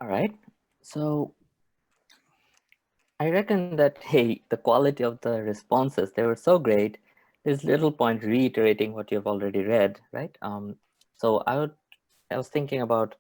All right. So I reckon that, hey, the quality of the responses, they were so great. There's little point reiterating what you've already read, right? So I was thinking about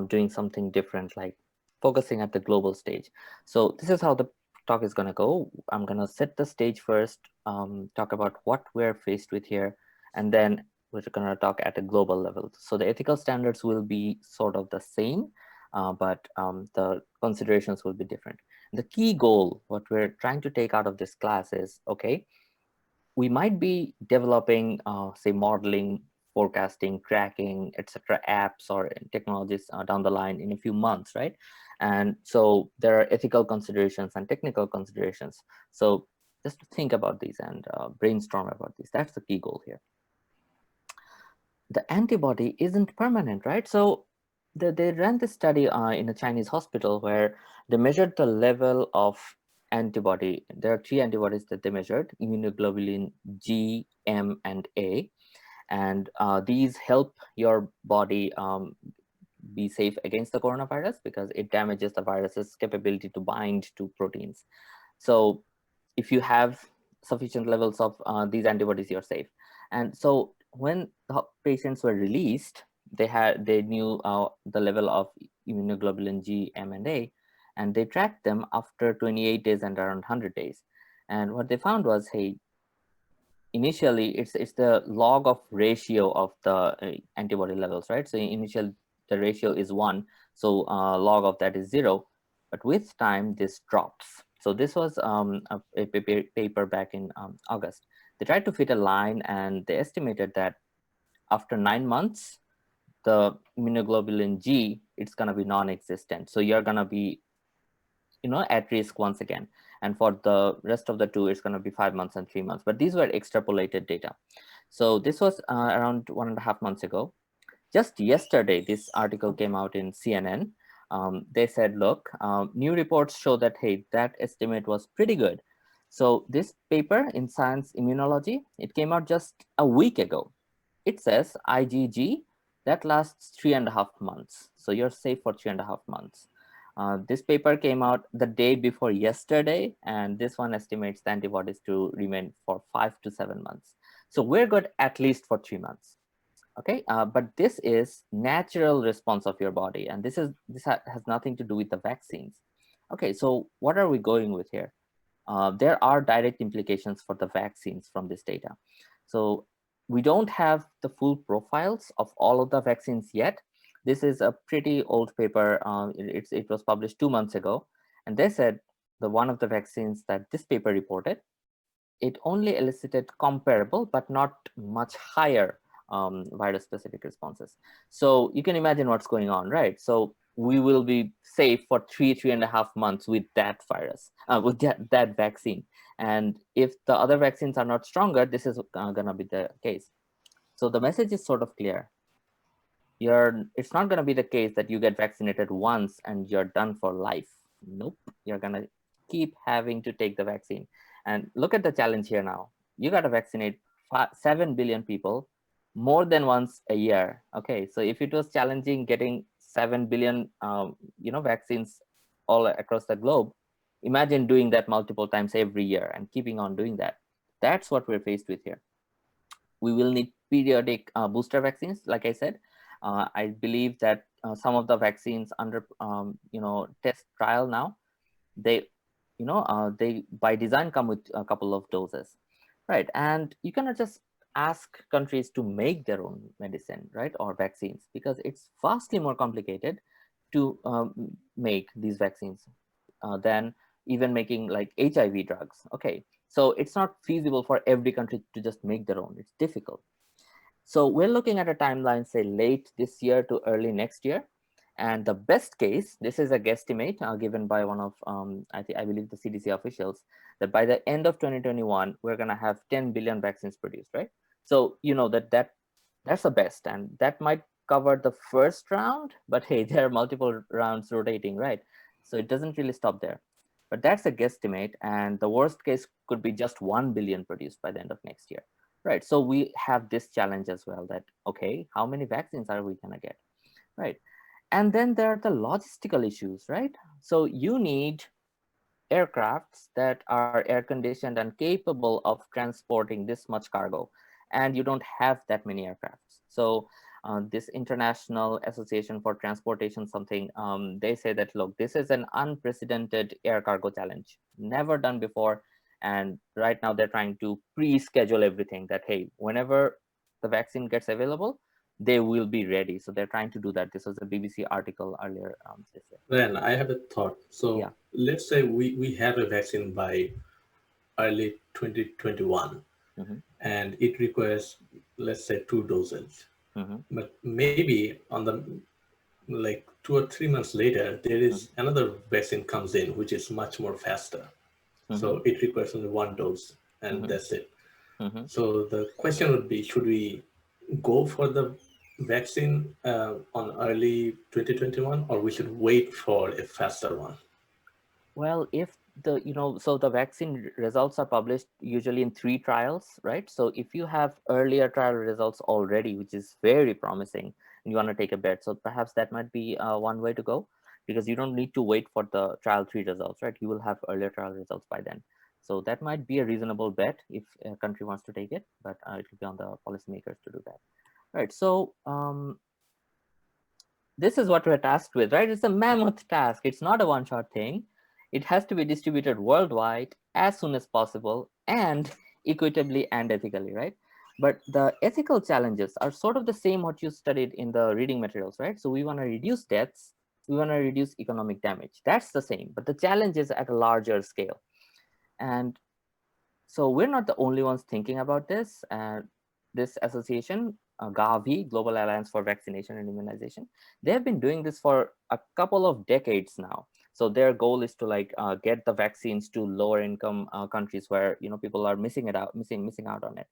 doing something different, like focusing at the global stage. So this is how the talk is going to go. I'm going to set the stage first, talk about what we're faced with here, and then we're going to talk at a global level. So the ethical standards will be sort of the same, but the considerations will be different. The key goal, what we're trying to take out of this class is, okay, we might be developing, say, modeling, forecasting, tracking, etc., apps or technologies down the line in a few months, right? And so there are ethical considerations and technical considerations. So just to think about these and brainstorm about these. That's the key goal here. The antibody isn't permanent, right? So they ran this study in a Chinese hospital where they measured the level of antibody. There are three antibodies that they measured: immunoglobulin G, M, and A. And these help your body be safe against the coronavirus because it damages the virus's capability to bind to proteins. So if you have sufficient levels of these antibodies, you're safe. And so when the patients were released, they knew the level of immunoglobulin G, M, and A, and they tracked them after 28 days and around 100 days. And what they found was, hey, initially it's the log of ratio of the antibody levels, right? So initial the ratio is 1, so log of that is 0, but with time this drops. So this was a paper back in August. They tried to fit a line and they estimated that after 9 months the immunoglobulin G, it's going to be non-existent. So you're going to be at risk once again. And for the rest of the two, it's going to be 5 months and 3 months. But these were extrapolated data. So this was around 1.5 months ago. Just yesterday, this article came out in CNN. They said, look, new reports show that, hey, that estimate was pretty good. So this paper in Science Immunology, it came out just a week ago. It says IgG, that lasts 3.5 months. So you're safe for 3.5 months. This paper came out the day before yesterday, and this one estimates the antibodies to remain for 5 to 7 months. So we're good at least for 3 months. Okay, but this is natural response of your body, and this has nothing to do with the vaccines. Okay, so what are we going with here? There are direct implications for the vaccines from this data. So we don't have the full profiles of all of the vaccines yet. This is a pretty old paper. It was published 2 months ago, and they said the one of the vaccines that this paper reported, it only elicited comparable but not much higher virus-specific responses. So you can imagine what's going on, right? So we will be safe for 3.5 months with that virus, with that vaccine. And if the other vaccines are not stronger, this is gonna be the case. So the message is sort of clear. It's not gonna be the case that you get vaccinated once and you're done for life. Nope, you're gonna keep having to take the vaccine. And look at the challenge here now. You gotta vaccinate 7 billion people more than once a year. Okay, so if it was challenging getting 7 billion vaccines all across the globe, imagine doing that multiple times every year and keeping on doing that. That's what we're faced with here. We will need periodic booster vaccines, like I said. I believe that some of the vaccines under test trial now, they they by design come with a couple of doses, right? And you cannot just ask countries to make their own medicine, right, or vaccines, because it's vastly more complicated to make these vaccines than even making like HIV drugs. Okay, so it's not feasible for every country to just make their own. It's difficult. So we're looking at a timeline, say late this year to early next year. And the best case, this is a guesstimate given by one of, I believe the CDC officials, that by the end of 2021, we're gonna have 10 billion vaccines produced, right? So you know that's the best, and that might cover the first round, but hey, there are multiple rounds rotating, right? So it doesn't really stop there. But that's a guesstimate, and the worst case could be just 1 billion produced by the end of next year. Right, so we have this challenge as well that, okay, how many vaccines are we gonna get, right? And then there are the logistical issues, right? So you need aircrafts that are air conditioned and capable of transporting this much cargo, and you don't have that many aircrafts. So this International Association for Transportation something, they say that, look, this is an unprecedented air cargo challenge, never done before. And right now they're trying to pre-schedule everything that, hey, whenever the vaccine gets available, they will be ready. So they're trying to do that. This was a BBC article earlier this year. Then I have a thought. Yeah. So let's say we have a vaccine by early 2021 Mm-hmm. and it requires, let's say, 2 doses. Mm-hmm. But maybe on the like 2 or 3 months later, there is another vaccine comes in, which is much more faster. Mm-hmm. So it requires only 1 dose and Mm-hmm. that's it. Mm-hmm. So the question would be, should we go for the vaccine on early 2021 or we should wait for a faster one? Well, if so the vaccine results are published usually in 3 trials, right? So if you have earlier trial results already, which is very promising, and you want to take a bet, so perhaps that might be one way to go, because you don't need to wait for the trial 3 results, right? You will have earlier trial results by then. So that might be a reasonable bet if a country wants to take it, but it will be on the policymakers to do that. Right. So this is what we're tasked with, right? It's a mammoth task. It's not a one-shot thing. It has to be distributed worldwide as soon as possible and equitably and ethically, right? But the ethical challenges are sort of the same what you studied in the reading materials, right? So we want to reduce deaths, we want to reduce economic damage. That's the same, but the challenge is at a larger scale. And so we're not the only ones thinking about this. This association, Gavi, Global Alliance for Vaccination and Immunization, they have been doing this for a couple of decades now. So their goal is to get the vaccines to lower income countries where people are missing out on it.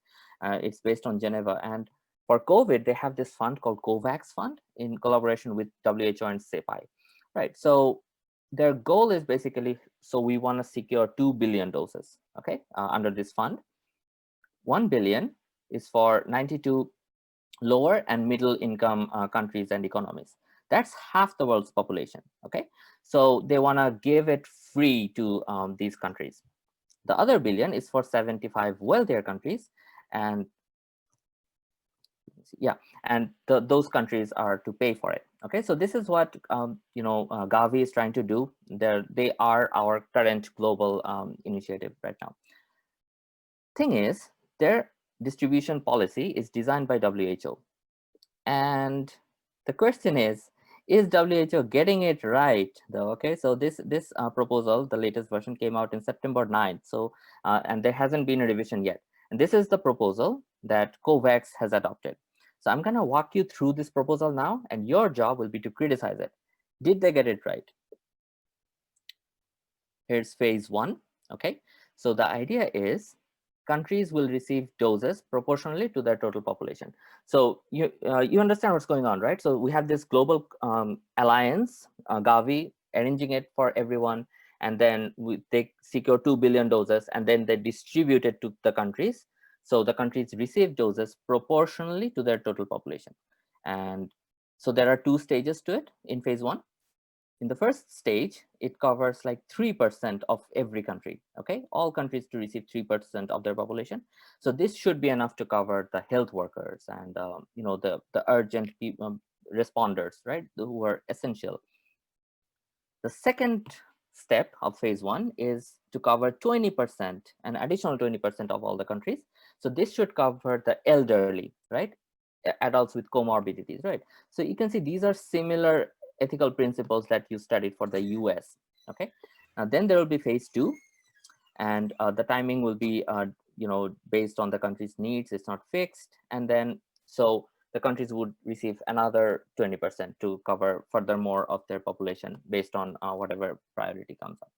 It's based on Geneva, and for COVID they have this fund called COVAX Fund in collaboration with WHO and CEPI, right? So their goal is basically, so we want to secure 2 billion doses, okay, under this fund. 1 billion is for 92 lower and middle income countries and economies. That's half the world's population, okay? So they want to give it free to these countries. The other billion is for 75 wealthier countries, and yeah, and those countries are to pay for it. Okay, so this is what Gavi is trying to do. They are our current global initiative right now. Thing is, their distribution policy is designed by WHO, and the question is WHO getting it right though? Okay, so this proposal, the latest version, came out in September 9th, so and there hasn't been a revision yet, and this is the proposal that COVAX has adopted. So I'm going to walk you through this proposal now, and your job will be to criticize it. Did they get it right? Here's phase 1. Okay, so the idea is countries will receive doses proportionally to their total population. So you understand what's going on, right? So we have this global alliance, Gavi, arranging it for everyone, and then they secure 2 billion doses, and then they distribute it to the countries. So the countries receive doses proportionally to their total population. And so there are 2 stages to it in phase 1. In the first stage, it covers like 3% of every country, okay? All countries to receive 3% of their population. So this should be enough to cover the health workers and the urgent responders, right? Who are essential. The second step of phase 1 is to cover 20%, an additional 20% of all the countries. So this should cover the elderly, right? Adults with comorbidities, right? So you can see these are similar ethical principles that you studied for the US, okay? Now then there will be phase 2, and the timing will be based on the country's needs. It's not fixed. And then so the countries would receive another 20% to cover furthermore of their population based on whatever priority comes up.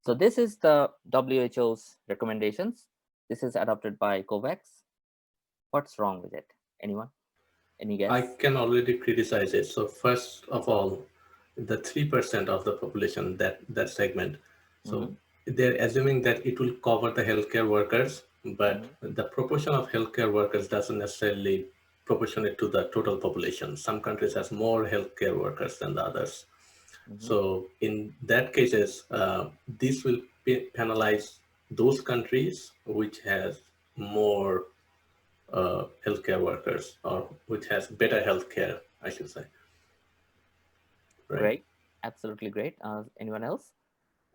So this is the WHO's recommendations. This is adopted by COVAX. What's wrong with it? Anyone? Any I guess? can already criticize it. So first of all, the 3% of the population, that segment. So Mm-hmm. they're assuming that it will cover the healthcare workers, but Mm-hmm. the proportion of healthcare workers doesn't necessarily proportionate to the total population. Some countries has more healthcare workers than the others. So in that cases, this will penalize those countries which has more healthcare workers, or which has better healthcare, I should say. Right. Great, absolutely great. Anyone else?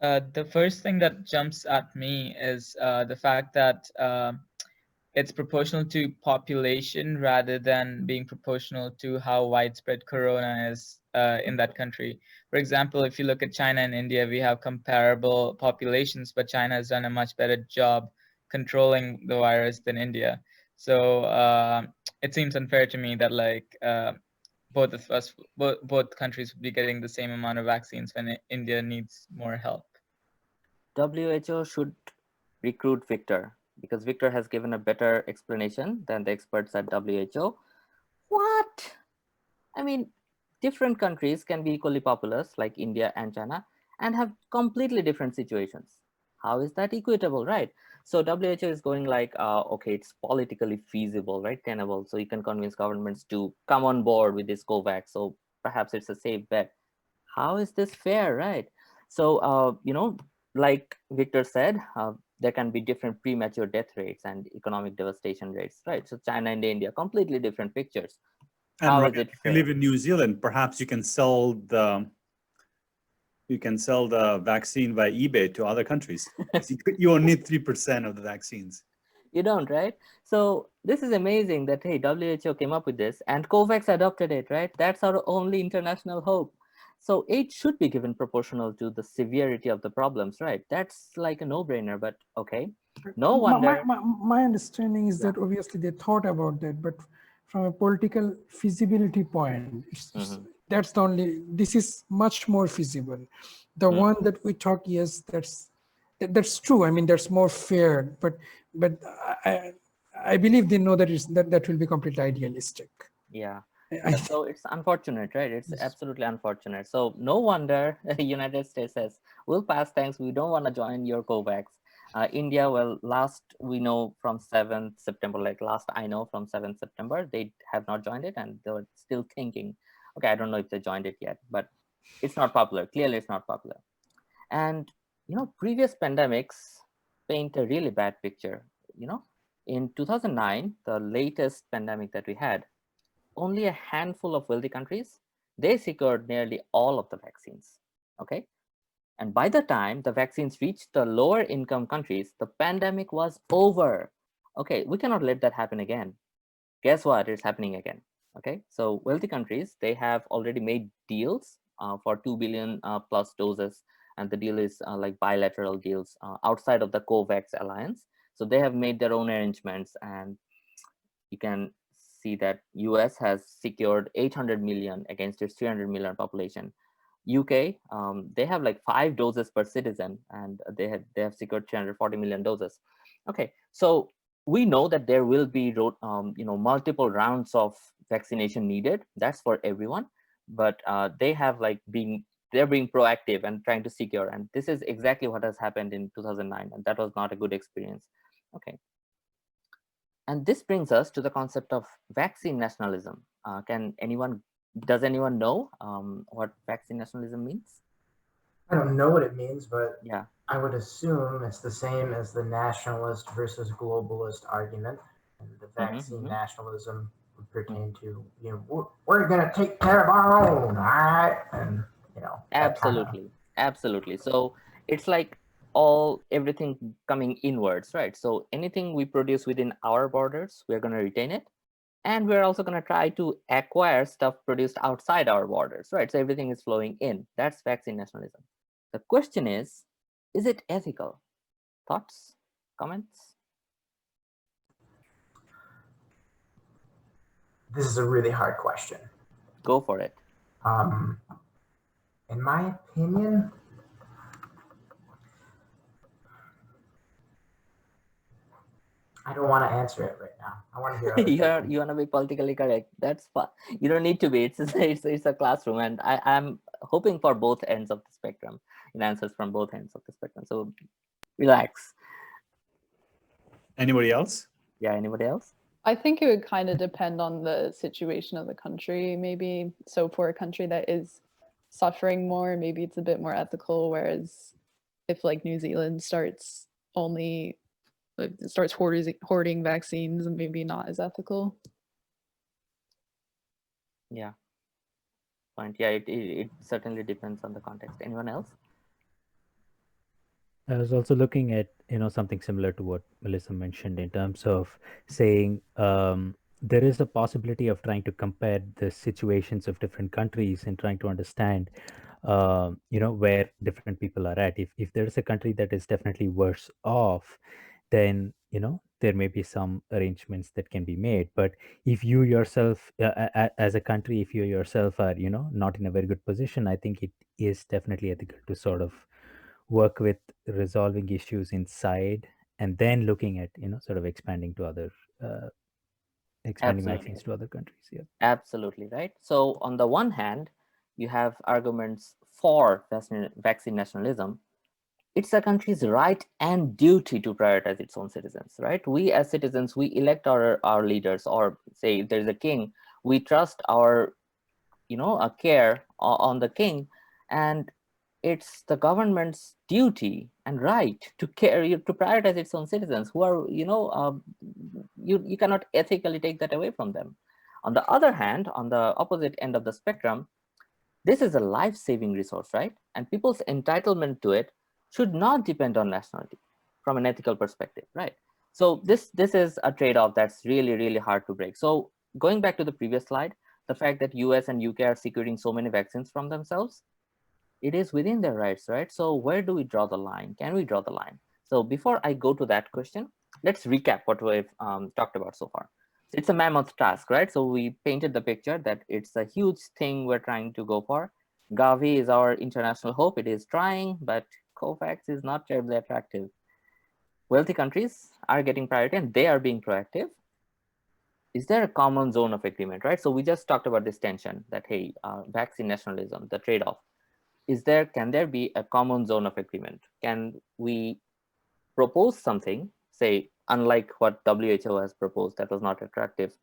The first thing that jumps at me is the fact that it's proportional to population rather than being proportional to how widespread corona is in that country. For example, if you look at China and India, we have comparable populations, but China has done a much better job controlling the virus than India. So it seems unfair to me that both of us, both countries would be getting the same amount of vaccines when India needs more help. WHO should recruit Victor because Victor has given a better explanation than the experts at WHO. What? I mean, different countries can be equally populous, like India and China, and have completely different situations. How is that equitable, right? So WHO is going like, okay, it's politically feasible, right? Tenable. So you can convince governments to come on board with this COVAX. So perhaps it's a safe bet. How is this fair, right? So, like Victor said, there can be different premature death rates and economic devastation rates, right? So China and India, completely different pictures. And How Ryan, is it if you fair? live in New Zealand, perhaps you can sell the vaccine by eBay to other countries. You only need 3% of the vaccines. You don't, right? So this is amazing that, hey, WHO came up with this and COVAX adopted it, right? That's our only international hope. So aid should be given proportional to the severity of the problems, right? That's like a no-brainer, but okay. No wonder. My understanding is Yeah. that obviously they thought about that, but from a political feasibility point, that's the only, this is much more feasible. The one that we talk, yes, that's true. I mean, that's more fair, but I believe they know that that will be completely idealistic. Yeah. So it's unfortunate, right? It's absolutely unfortunate. So no wonder the United States says, we'll pass thanks. We don't want to join your COVAX. India, well, last we know from 7th September, like last I know from 7th September, they have not joined it and they're still thinking, okay, I don't know if they joined it yet, but it's not popular. Clearly it's not popular. And, previous pandemics paint a really bad picture. In 2009, the latest pandemic that we had, only a handful of wealthy countries, they secured nearly all of the vaccines, okay? And by the time the vaccines reached the lower income countries, the pandemic was over. Okay, we cannot let that happen again. Guess what? It's happening again. Okay, so wealthy countries, they have already made deals for 2 billion plus doses. And the deal is like bilateral deals outside of the COVAX alliance. So they have made their own arrangements, and you can see that US has secured 800 million against its 300 million population. UK, they have like 5 doses per citizen, and they have secured 340 million doses. Okay, so we know that there will be multiple rounds of vaccination needed. That's for everyone, but they have they're being proactive and trying to secure, and this is exactly what has happened in 2009, and that was not a good experience. Okay. And this brings us to the concept of vaccine nationalism. Does anyone know what vaccine nationalism means? I don't know what it means, but Yeah. I would assume it's the same as the nationalist versus globalist argument. And the vaccine nationalism would pertain to, we're going to take care of our own, all right? And, Absolutely. So it's like everything coming inwards, right? So anything we produce within our borders, we're going to retain it. And we're also going to try to acquire stuff produced outside our borders, right? So everything is flowing in. That's vaccine nationalism. The question is it ethical? Thoughts, comments? This is a really hard question. Go for it. In my opinion, I don't want to answer it right now. I want to hear you want to be politically correct. That's fine. You don't need to be. It's a classroom, and I'm hoping for both ends of the spectrum, in answers from both ends of the spectrum. So relax. Anybody else? Yeah, anybody else? I think it would kind of depend on the situation of the country, maybe. So for a country that is suffering more, maybe it's a bit more ethical, whereas if like New Zealand starts hoarding vaccines, and maybe not as ethical. Yeah. Point. Yeah, it certainly depends on the context. Anyone else? I was also looking at, something similar to what Melissa mentioned in terms of saying there is a possibility of trying to compare the situations of different countries and trying to understand, where different people are at. If there is a country that is definitely worse off, then, there may be some arrangements that can be made. But if you yourself, as a country, if you yourself are, not in a very good position, I think it is definitely ethical to sort of work with resolving issues inside and then looking at sort of expanding vaccines to other countries. Yeah, absolutely right. So on the one hand, you have arguments for vaccine nationalism. It's a country's right and duty to prioritize its own citizens, right? We as citizens, we elect our leaders, or say if there's a king, we trust our a care on the king, and it's the government's duty and right to prioritize its own citizens who are you cannot ethically take that away from them. On the other hand, on the opposite end of the spectrum, this is a life-saving resource, right? And people's entitlement to it should not depend on nationality from an ethical perspective, right? So this is a trade-off that's really, really hard to break. So going back to the previous slide, the fact that US and UK are securing so many vaccines from themselves, it is within their rights, right? So where do we draw the line? Can we draw the line? So before I go to that question, let's recap what we've talked about so far. It's a mammoth task, right? So we painted the picture that it's a huge thing we're trying to go for. Gavi is our international hope. It is trying, but COVAX is not terribly attractive. Wealthy countries are getting priority and they are being proactive. Is there a common zone of agreement, right? So we just talked about this tension that, hey, vaccine nationalism, the trade-off. Can there be a common zone of agreement? Can we propose something, say, unlike what WHO has proposed that was not attractive?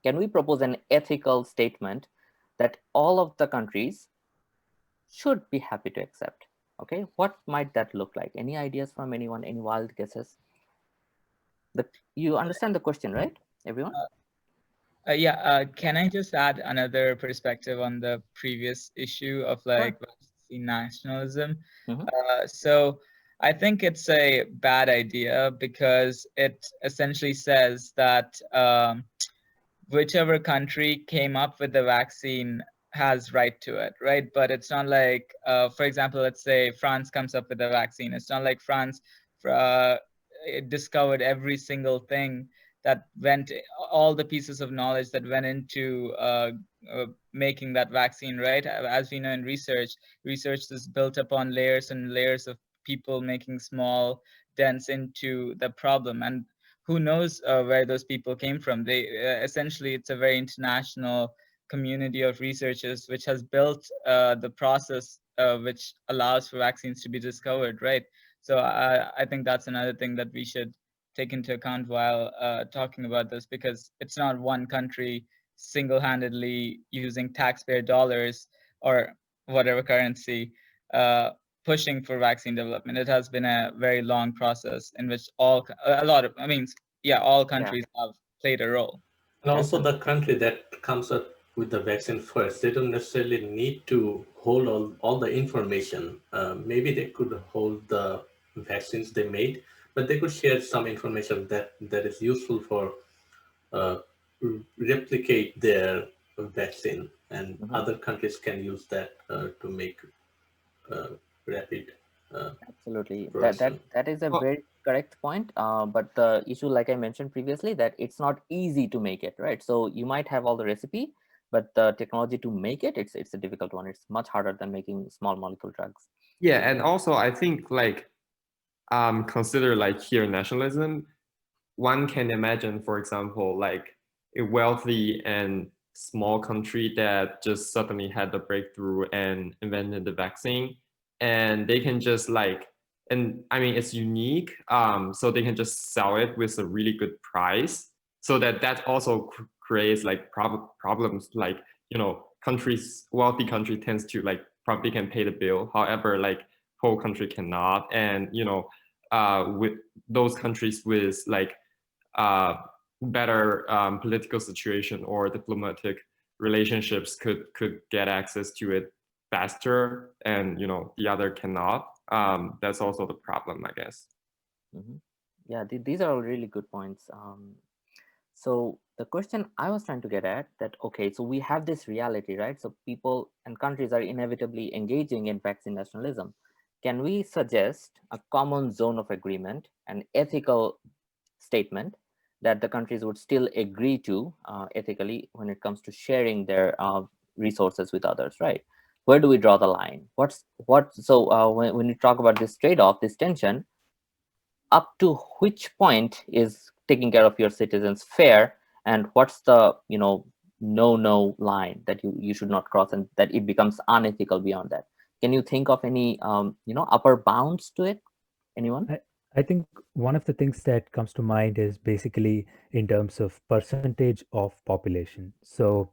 Can we propose an ethical statement that all of the countries should be happy to accept? Okay, what might that look like? Any ideas from anyone? Any wild guesses? You understand the question, right, everyone? Can I just add another perspective on the previous issue of like vaccine nationalism? So I think it's a bad idea because it essentially says that whichever country came up with the vaccine has right to it, right? But it's not like, for example, let's say France comes up with a vaccine. It's not like France it discovered every single thing that went, all the pieces of knowledge that went into making that vaccine, right? As we know in research is built upon layers and layers of people making small dents into the problem. And who knows where those people came from? They essentially, it's a very international community of researchers which has built the process which allows for vaccines to be discovered, right? So I think that's another thing that we should take into account while talking about this, because it's not one country single-handedly using taxpayer dollars or whatever currency pushing for vaccine development. It has been a very long process in which all countries have played a role. And also the country that comes up with the vaccine first, they don't necessarily need to hold all the information. Maybe they could hold the vaccines they made, but they could share some information that is useful for replicate their vaccine, and other countries can use that to make rapid absolutely production. that is a very correct point, but the issue, like I mentioned previously, that it's not easy to make it, right? So you might have all the recipe, but the technology to make it, it's a difficult one. It's much harder than making small molecule drugs. Yeah, and also I think like consider like here nationalism, one can imagine, for example, like a wealthy and small country that just suddenly had the breakthrough and invented the vaccine, and they can just like, and I mean it's unique, so they can just sell it with a really good price, so that also creates like problems, like, you know, wealthy country tends to like probably can pay the bill, however like poor country cannot. And you know, with those countries with like better political situation or diplomatic relationships could get access to it faster, and you know the other cannot. That's also the problem, I guess. Yeah, these are all really good points. So the question I was trying to get at that, okay, so we have this reality, right? So people and countries are inevitably engaging in vaccine nationalism. Can we suggest a common zone of agreement, an ethical statement that the countries would still agree to ethically when it comes to sharing their resources with others, right? Where do we draw the line? When you talk about this trade-off, this tension, up to which point is taking care of your citizens fair, and what's the no line that you should not cross, and that it becomes unethical beyond that? Can you think of any upper bounds to it? Anyone? I think one of the things that comes to mind is basically in terms of percentage of population. So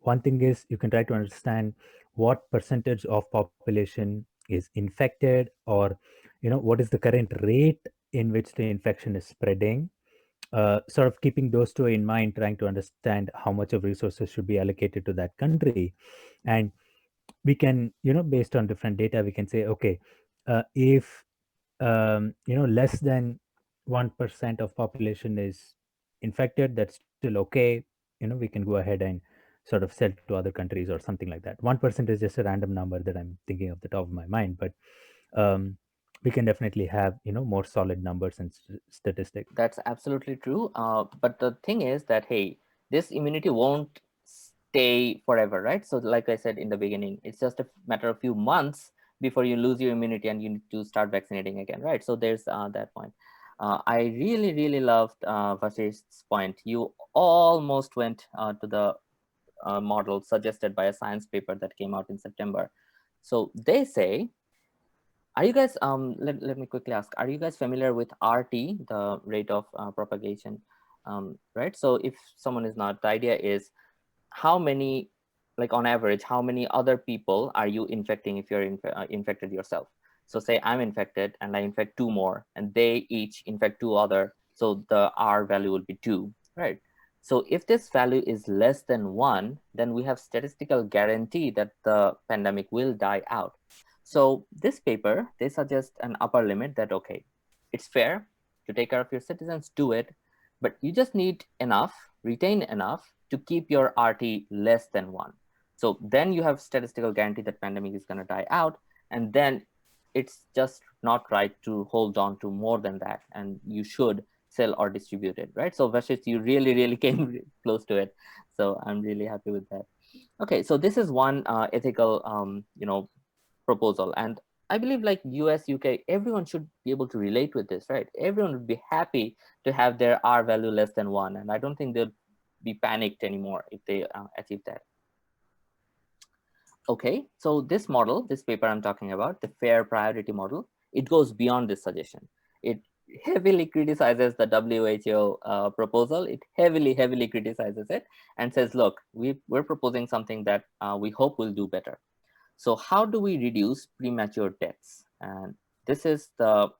one thing is you can try to understand what percentage of population is infected, or what is the current rate in which the infection is spreading. Sort of keeping those two in mind, trying to understand how much of resources should be allocated to that country. And we can, based on different data, we can say, okay, if less than 1% of population is infected, that's still okay. We can go ahead and sort of sell to other countries or something like that. 1% is just a random number that I'm thinking of the top of my mind, but we can definitely have more solid numbers and statistics. That's absolutely true. But the thing is that, hey, this immunity won't stay forever, right? So like I said in the beginning, it's just a matter of few months before you lose your immunity and you need to start vaccinating again, right? So there's that point. I really loved Vashish's point. You almost went to the model suggested by a science paper that came out in September. So they say, are you guys, let me quickly ask, are you guys familiar with RT, the rate of propagation, right? So if someone is not, the idea is how many, like on average, how many other people are you infecting if you're infected yourself? So say I'm infected and I infect 2 more and they each infect 2 other. So the R value will be 2, right? So if this value is less than 1, then we have statistical guarantee that the pandemic will die out. So this paper, they suggest an upper limit that, okay, it's fair to take care of your citizens, do it, but you just need enough, retain enough to keep your RT less than 1. So then you have statistical guarantee that pandemic is going to die out, and then it's just not right to hold on to more than that, and you should sell or distribute it, right? So Vashish, you really came close to it. So I'm really happy with that. Okay, so this is one ethical, proposal. And I believe like US, UK, everyone should be able to relate with this, right? Everyone would be happy to have their R value less than 1. And I don't think they'll be panicked anymore if they achieve that. Okay, so this model, this paper I'm talking about, the fair priority model, it goes beyond this suggestion. It heavily criticizes the WHO proposal. It heavily criticizes it and says, look, we're proposing something that we hope will do better. So how do we reduce premature deaths? And this is the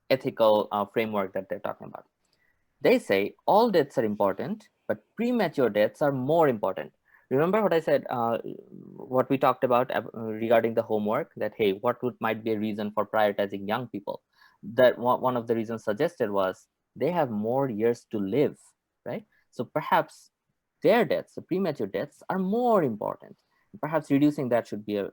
ethical framework that they're talking about. They say all deaths are important, but premature deaths are more important. Remember what I said, what we talked about regarding the homework, that, hey, might be a reason for prioritizing young people? That one of the reasons suggested was they have more years to live, right? So perhaps their deaths, the premature deaths, are more important. Perhaps reducing that should be a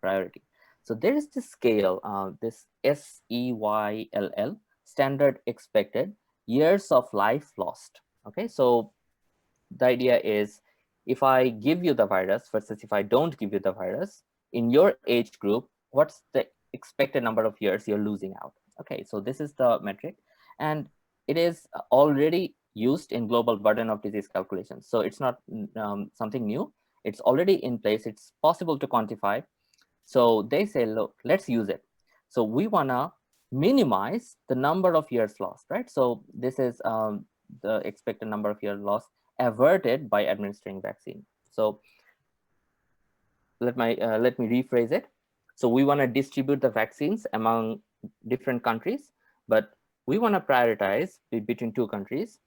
priority. So there is this scale, this SEYLL, standard expected years of life lost. Okay, so the idea is, if I give you the virus versus if I don't give you the virus, in your age group, what's the expected number of years you're losing out? Okay, so this is the metric, and it is already used in global burden of disease calculations. So it's not something new. It's already in place. It's possible to quantify. So they say, look, let's use it. So we wanna minimize the number of years lost, right? So this is the expected number of year loss averted by administering vaccine. So let me rephrase it. So we want to distribute the vaccines among different countries, but we want to prioritize between two countries,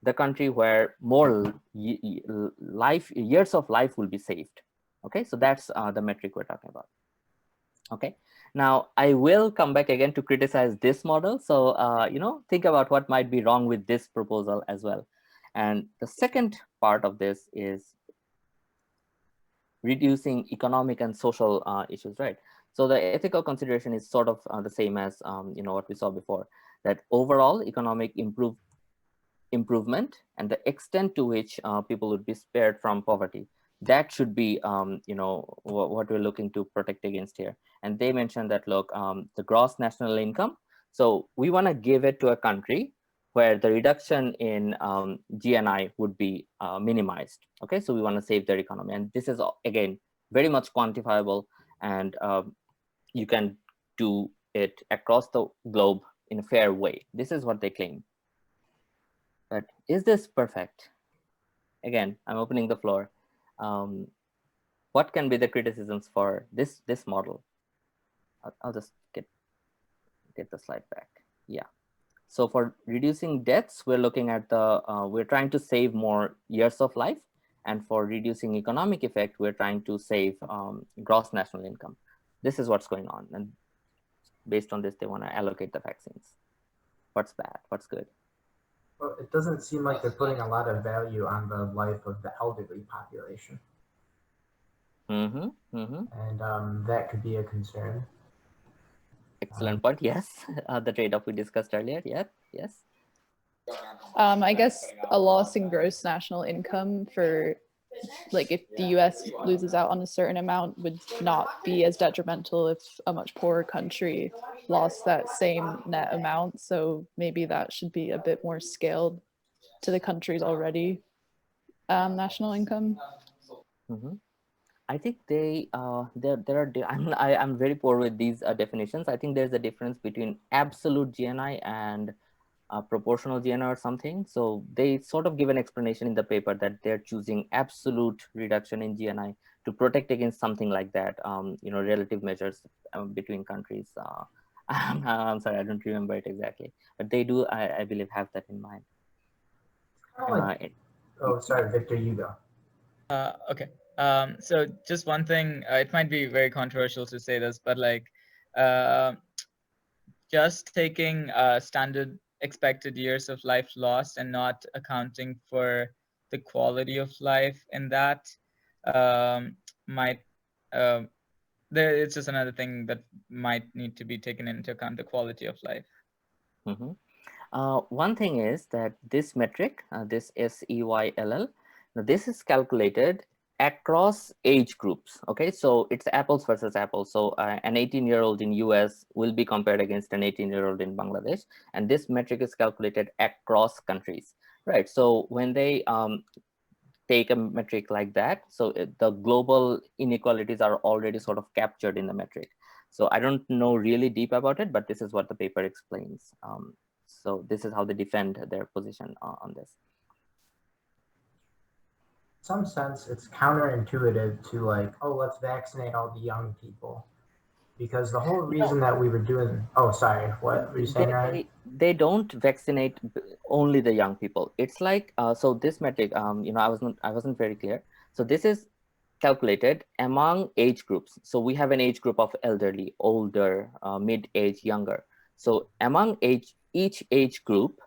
the country where more years of life will be saved. Okay, so that's the metric we're talking about. Okay, now I will come back again to criticize this model. So, think about what might be wrong with this proposal as well. And the second part of this is reducing economic and social issues, right? So the ethical consideration is sort of the same as, what we saw before, that overall economic improvement and the extent to which people would be spared from poverty, that should be, what we're looking to protect against here. And they mentioned that, look, the gross national income. So we want to give it to a country where the reduction in GNI would be minimized. Okay, so we want to save their economy. And this is, again, very much quantifiable, and you can do it across the globe in a fair way. This is what they claim. But is this perfect? Again, I'm opening the floor. What can be the criticisms for this model? I'll just get the slide back. Yeah. So for reducing deaths, we're looking at we're trying to save more years of life. And for reducing economic effect, we're trying to save gross national income. This is what's going on. And based on this, they want to allocate the vaccines. What's bad? What's good? Well, it doesn't seem like they're putting a lot of value on the life of the elderly population. And that could be a concern. Excellent point. Yes, the trade-off we discussed earlier. Yeah, yes. I guess a loss in gross national income for, like, if the US loses out on a certain amount would not be as detrimental if a much poorer country lost that same net amount. So maybe that should be a bit more scaled to the country's already national income. I think there are. I'm very poor with these definitions. I think there's a difference between absolute GNI and proportional GNI or something. So they sort of give an explanation in the paper that they're choosing absolute reduction in GNI to protect against something like that. Relative measures between countries. I'm sorry, I don't remember it exactly, but they do. I believe have that in mind. Sorry, Victor, you go. Okay. So just one thing, it might be very controversial to say this, but like just taking standard expected years of life lost and not accounting for the quality of life in that might, it's just another thing that might need to be taken into account, the quality of life. One thing is that this metric, this SEYLL, this is calculated across age groups. Okay, so it's apples versus apples. So an 18-year-old in US will be compared against an 18-year-old in Bangladesh, and this metric is calculated across countries, right? So when they take a metric like that, so the global inequalities are already sort of captured in the metric. So I don't know really deep about it, but this is what the paper explains. So this is how they defend their position on this. In some sense, it's counterintuitive to like, oh, let's vaccinate all the young people. Because the whole reason that we were doing, oh, sorry, what were you saying, Ryan? They don't vaccinate only the young people. It's like, so this metric, I wasn't very clear. So this is calculated among age groups. So we have an age group of elderly, older, mid-age, younger. So among each age group,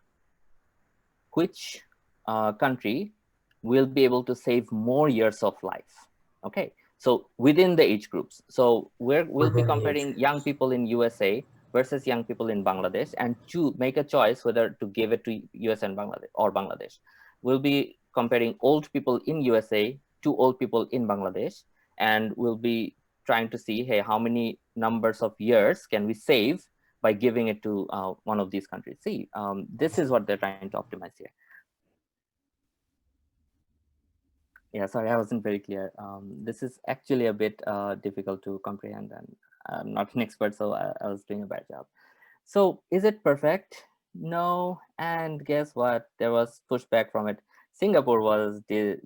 which country will be able to save more years of life? Okay, so within the age groups. So we'll be comparing young people in USA versus young people in Bangladesh and make a choice whether to give it to US and Bangladesh or Bangladesh. We'll be comparing old people in USA to old people in Bangladesh, and we'll be trying to see, hey, how many numbers of years can we save by giving it to one of these countries? See, this is what they're trying to optimize here. Yeah, sorry, I wasn't very clear. This is actually a bit difficult to comprehend, and I'm not an expert, so I was doing a bad job. So is it perfect? No, and guess what? There was pushback from it. Singapore was, they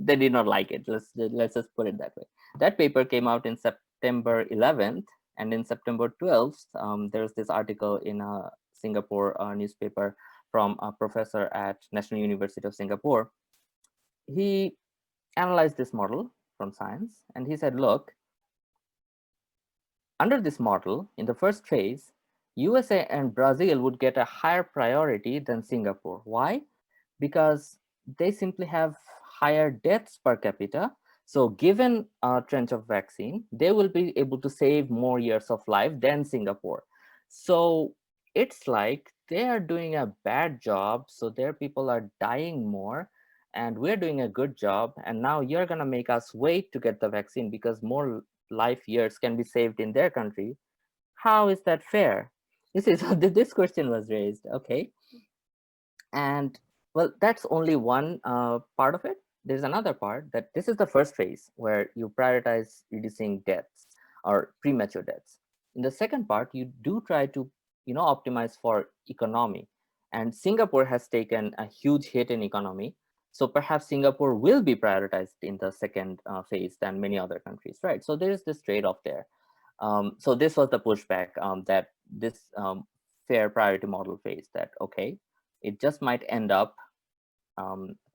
did not like it. Let's just put it that way. That paper came out in September 11th, and in September 12th, there was this article in a Singapore newspaper from a professor at National University of Singapore. He analyzed this model from science, and he said, look, under this model, in the first phase, USA and Brazil would get a higher priority than Singapore. Why? Because they simply have higher deaths per capita. So given a tranche of vaccine, they will be able to save more years of life than Singapore. So it's like they are doing a bad job, so their people are dying more, and we're doing a good job. And now you're gonna make us wait to get the vaccine because more life years can be saved in their country. How is that fair? You see, so this question was raised, okay? And well, that's only one part of it. There's another part that this is the first phase where you prioritize reducing deaths or premature deaths. In the second part, you do try to, optimize for economy. And Singapore has taken a huge hit in economy. So perhaps Singapore will be prioritized in the second phase than many other countries, right? So there is this trade-off there. So this was the pushback that this fair priority model faced, that, okay, it just might end up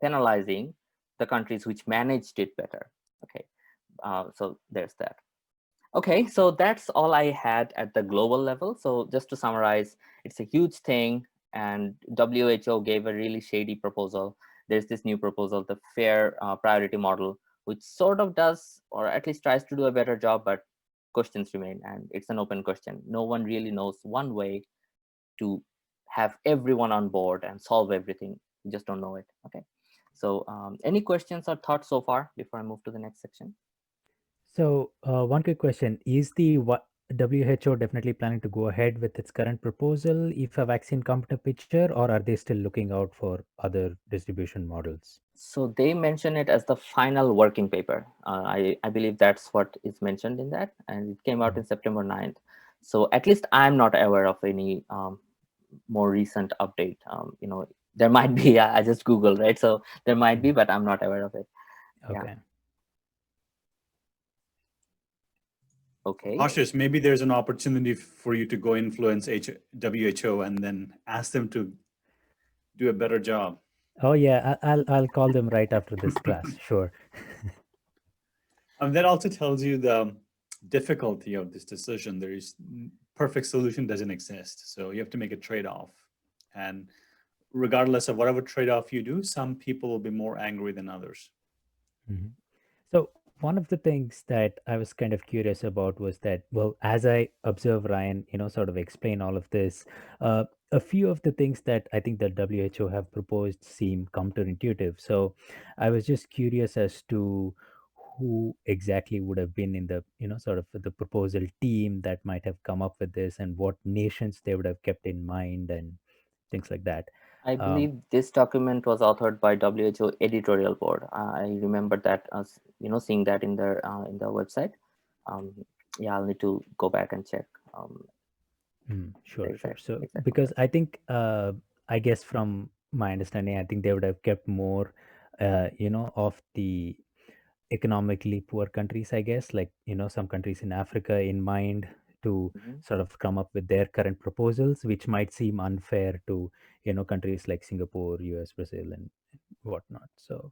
penalizing the countries which managed it better. Okay, so there's that. Okay, so that's all I had at the global level. So just to summarize, it's a huge thing, and WHO gave a really shady proposal. There's this new proposal, the fair priority model, which sort of does, or at least tries to do a better job, but questions remain, and it's an open question. No one really knows one way to have everyone on board and solve everything. We just don't know it. Okay, so any questions or thoughts so far before I move to the next section? So one quick question, is the WHO definitely planning to go ahead with its current proposal if a vaccine comes to picture, or are they still looking out for other distribution models? So they mention it as the final working paper. I believe that's what is mentioned in that, and it came out in September 9th. So at least I'm not aware of any more recent update. There might be, I just Googled, right? So there might be, but I'm not aware of it. Okay. Yeah. Okay. Ashish, maybe there's an opportunity for you to go influence WHO and then ask them to do a better job. Oh yeah, I'll call them right after this class. Sure. That also tells you the difficulty of this decision. There is perfect solution doesn't exist, so you have to make a trade-off. And regardless of whatever trade-off you do, some people will be more angry than others. Mm-hmm. So one of the things that I was kind of curious about was that, well, as I observe Ryan, sort of explain all of this, a few of the things that I think that WHO have proposed seem counterintuitive. So I was just curious as to who exactly would have been in the, sort of the proposal team that might have come up with this, and what nations they would have kept in mind and things like that. I believe this document was authored by WHO editorial board. I remember that, seeing that in their website. Yeah, I'll need to go back and check. Sure. So exact because I think, I guess from my understanding, I think they would have kept more, of the economically poor countries, I guess, like, some countries in Africa in mind to sort of come up with their current proposals, which might seem unfair to, countries like Singapore, US, Brazil, and whatnot. So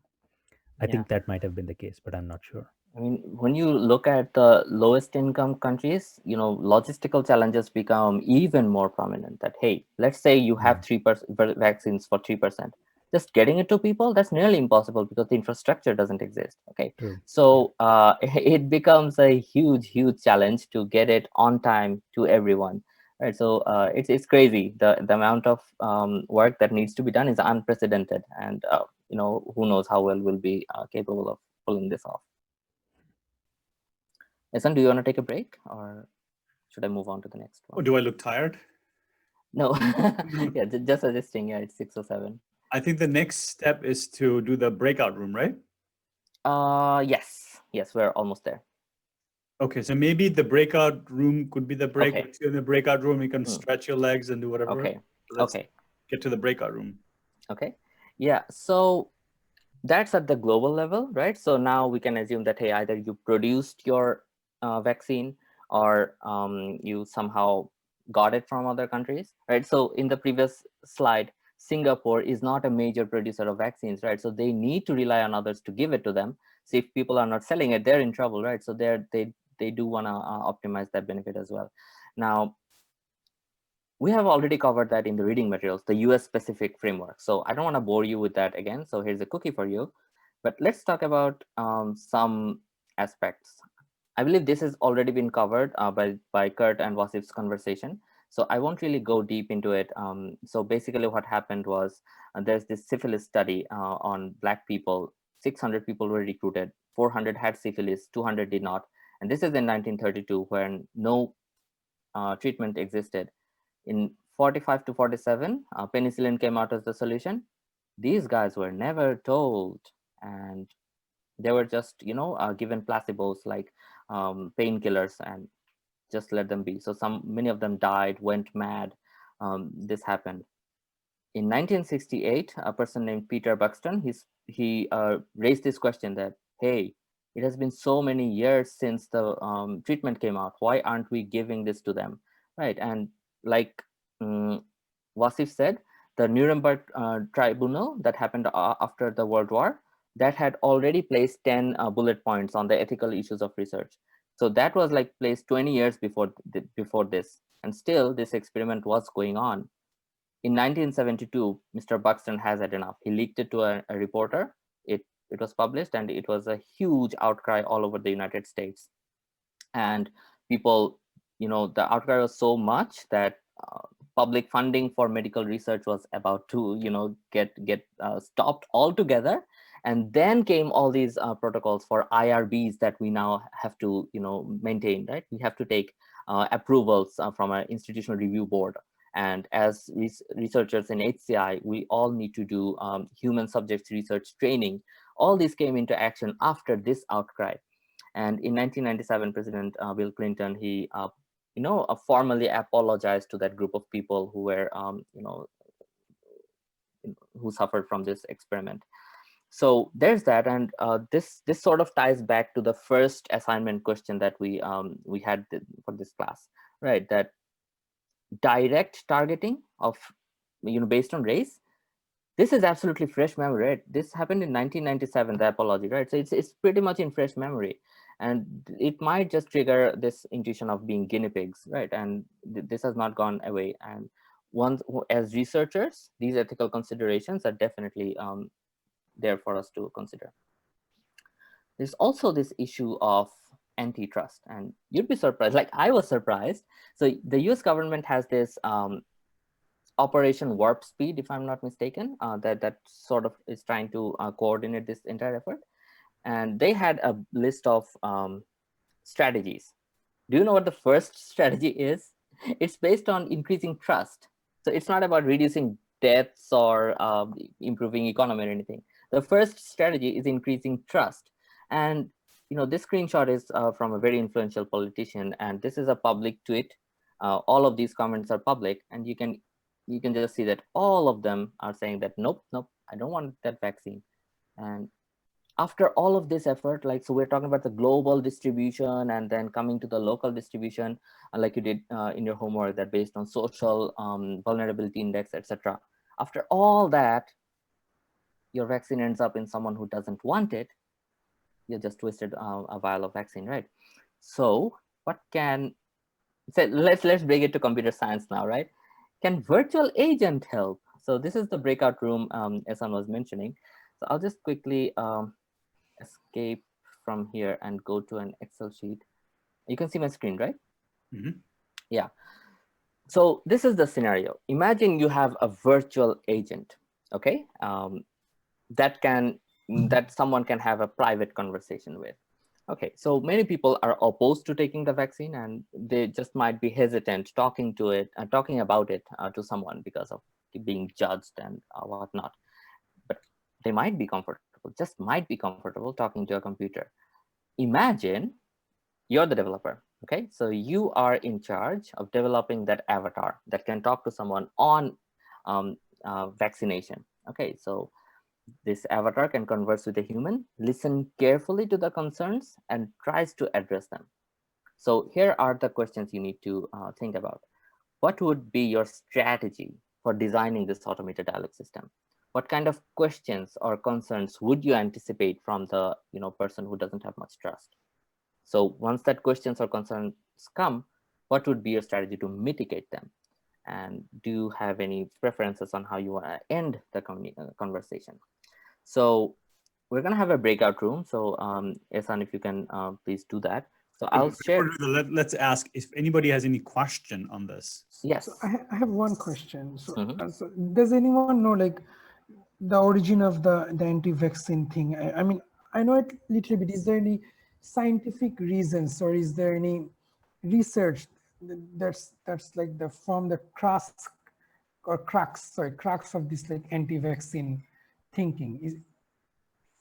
I think that might have been the case, but I'm not sure. I mean, when you look at the lowest income countries, logistical challenges become even more prominent. That, hey, let's say you have 3% vaccines for 3%. Just getting it to people, that's nearly impossible because the infrastructure doesn't exist. Okay, True. So it becomes a huge challenge to get it on time to everyone. Right, so it's crazy. The amount of work that needs to be done is unprecedented, and who knows how well we'll be capable of pulling this off. Esan, do you want to take a break, or should I move on to the next one? Oh, do I look tired? No. Yeah, just suggesting. Yeah, it's 6:07. I think the next step is to do the breakout room, right? Yes, we're almost there. Okay, so maybe the breakout room could be the break. Okay. In the breakout room, you can stretch your legs and do whatever. Okay. Let's Okay. get to the breakout room. Okay. Yeah. So that's at the global level, right? So now we can assume that, hey, either you produced your vaccine or you somehow got it from other countries, right? So in the previous slide, Singapore is not a major producer of vaccines, right? So they need to rely on others to give it to them. So if people are not selling it, they're in trouble, right? So they do want to optimize that benefit as well. Now, we have already covered that in the reading materials, the US specific framework. So I don't want to bore you with that again. So here's a cookie for you. But let's talk about some aspects. I believe this has already been covered by Kurt and Wasif's conversation. So I won't really go deep into it. So basically what happened was there's this syphilis study on Black people. 600 people were recruited. 400 had syphilis, 200 did not. And this is in 1932 when no treatment existed. In 45 to 47, penicillin came out as the solution. These guys were never told, and they were just, given placebos like painkillers and just let them be. So many of them died, went mad. This happened. In 1968, a person named Peter Buxton, he raised this question that, hey, it has been so many years since the treatment came out. Why aren't we giving this to them, right? And like Wasif said, the Nuremberg Tribunal that happened after the World War, that had already placed 10 bullet points on the ethical issues of research. So that was like placed 20 years before this, and still this experiment was going on. In 1972, Mr. Buxton has had enough. He leaked it to a reporter. It was published, and it was a huge outcry all over the United States. And people, the outcry was so much that public funding for medical research was about to, get stopped altogether. And then came all these protocols for IRBs that we now have to, maintain, right? We have to take approvals from an institutional review board. And as researchers in HCI, we all need to do human subjects research training. All this came into action after this outcry. And in 1997, President Bill Clinton, he formally apologized to that group of people who were, who suffered from this experiment. So there's that, and this sort of ties back to the first assignment question that we had for this class, right? That direct targeting of, based on race, this is absolutely fresh memory, right? This happened in 1997, the apology, right? So it's pretty much in fresh memory, and it might just trigger this intuition of being guinea pigs, right? And this has not gone away. And as researchers, these ethical considerations are definitely there for us to consider. There's also this issue of antitrust, and you'd be surprised, like I was surprised. So the US government has this Operation Warp Speed, if I'm not mistaken, that sort of is trying to coordinate this entire effort. And they had a list of strategies. Do you know what the first strategy is? It's based on increasing trust. So it's not about reducing deaths or improving economy or anything. The first strategy is increasing trust. And this screenshot is from a very influential politician, and this is a public tweet. All of these comments are public, and you can just see that all of them are saying that nope, I don't want that vaccine. And after all of this effort, so we're talking about the global distribution and then coming to the local distribution, like you did in your homework, that based on social vulnerability index, etc. After all that, your vaccine ends up in someone who doesn't want it. You just wasted a vial of vaccine, right? So let's bring it to computer science now, right? Can virtual agent help? So this is the breakout room Ehsan was mentioning. So I'll just quickly escape from here and go to an Excel sheet. You can see my screen, right? Mm-hmm. Yeah. So this is the scenario. Imagine you have a virtual agent, okay? That someone can have a private conversation with. Okay, so many people are opposed to taking the vaccine, and they just might be hesitant talking about it to someone because of being judged and whatnot. But they might be comfortable, just might be comfortable talking to a computer. Imagine you're the developer, okay? So you are in charge of developing that avatar that can talk to someone on vaccination. Okay, so this avatar can converse with a human, listen carefully to the concerns, and tries to address them. So here are the questions you need to think about. What would be your strategy for designing this automated dialogue system? What kind of questions or concerns would you anticipate from the person who doesn't have much trust? So once that questions or concerns come, what would be your strategy to mitigate them? And do you have any preferences on how you want to end the conversation? So we're going to have a breakout room. So Ehsan, if you can please do that. So I'll share. Let's ask if anybody has any question on this. Yes. So I have one question. So, so does anyone know like the origin of the anti-vaccine thing? I mean, I know it a little bit. Is there any scientific reasons, or is there any research that's like the crux of this like anti-vaccine thinking?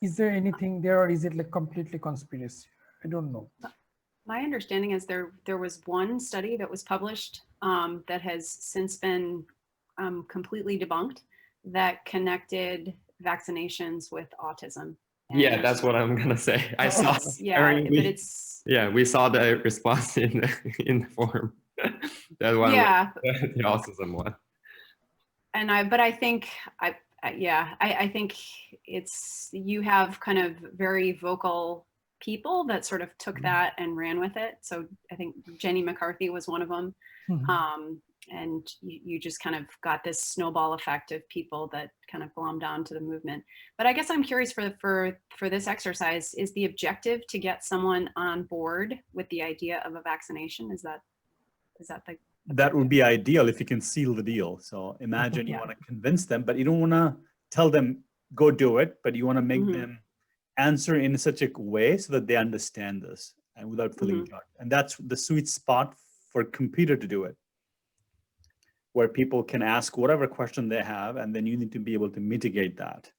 Is there anything there, or is it like completely conspiracy? I don't know. My understanding is there was one study that was published that has since been completely debunked that connected vaccinations with autism. And yeah, that's what I'm gonna say. I saw. Yeah, but it's. Yeah, we saw the response in the forum. That one. Yeah. The autism one. And I think I think it's, you have kind of very vocal people that sort of took that and ran with it. So I think Jenny McCarthy was one of them. And you just kind of got this snowball effect of people that kind of glommed onto the movement. But I guess I'm curious for this exercise, is the objective to get someone on board with the idea of a vaccination? Is that the that would be ideal if you can seal the deal. So imagine you want to convince them, but you don't want to tell them go do it, but you want to make them answer in such a way so that they understand this and without feeling judged. And that's the sweet spot for a computer to do it, where people can ask whatever question they have, and then you need to be able to mitigate that.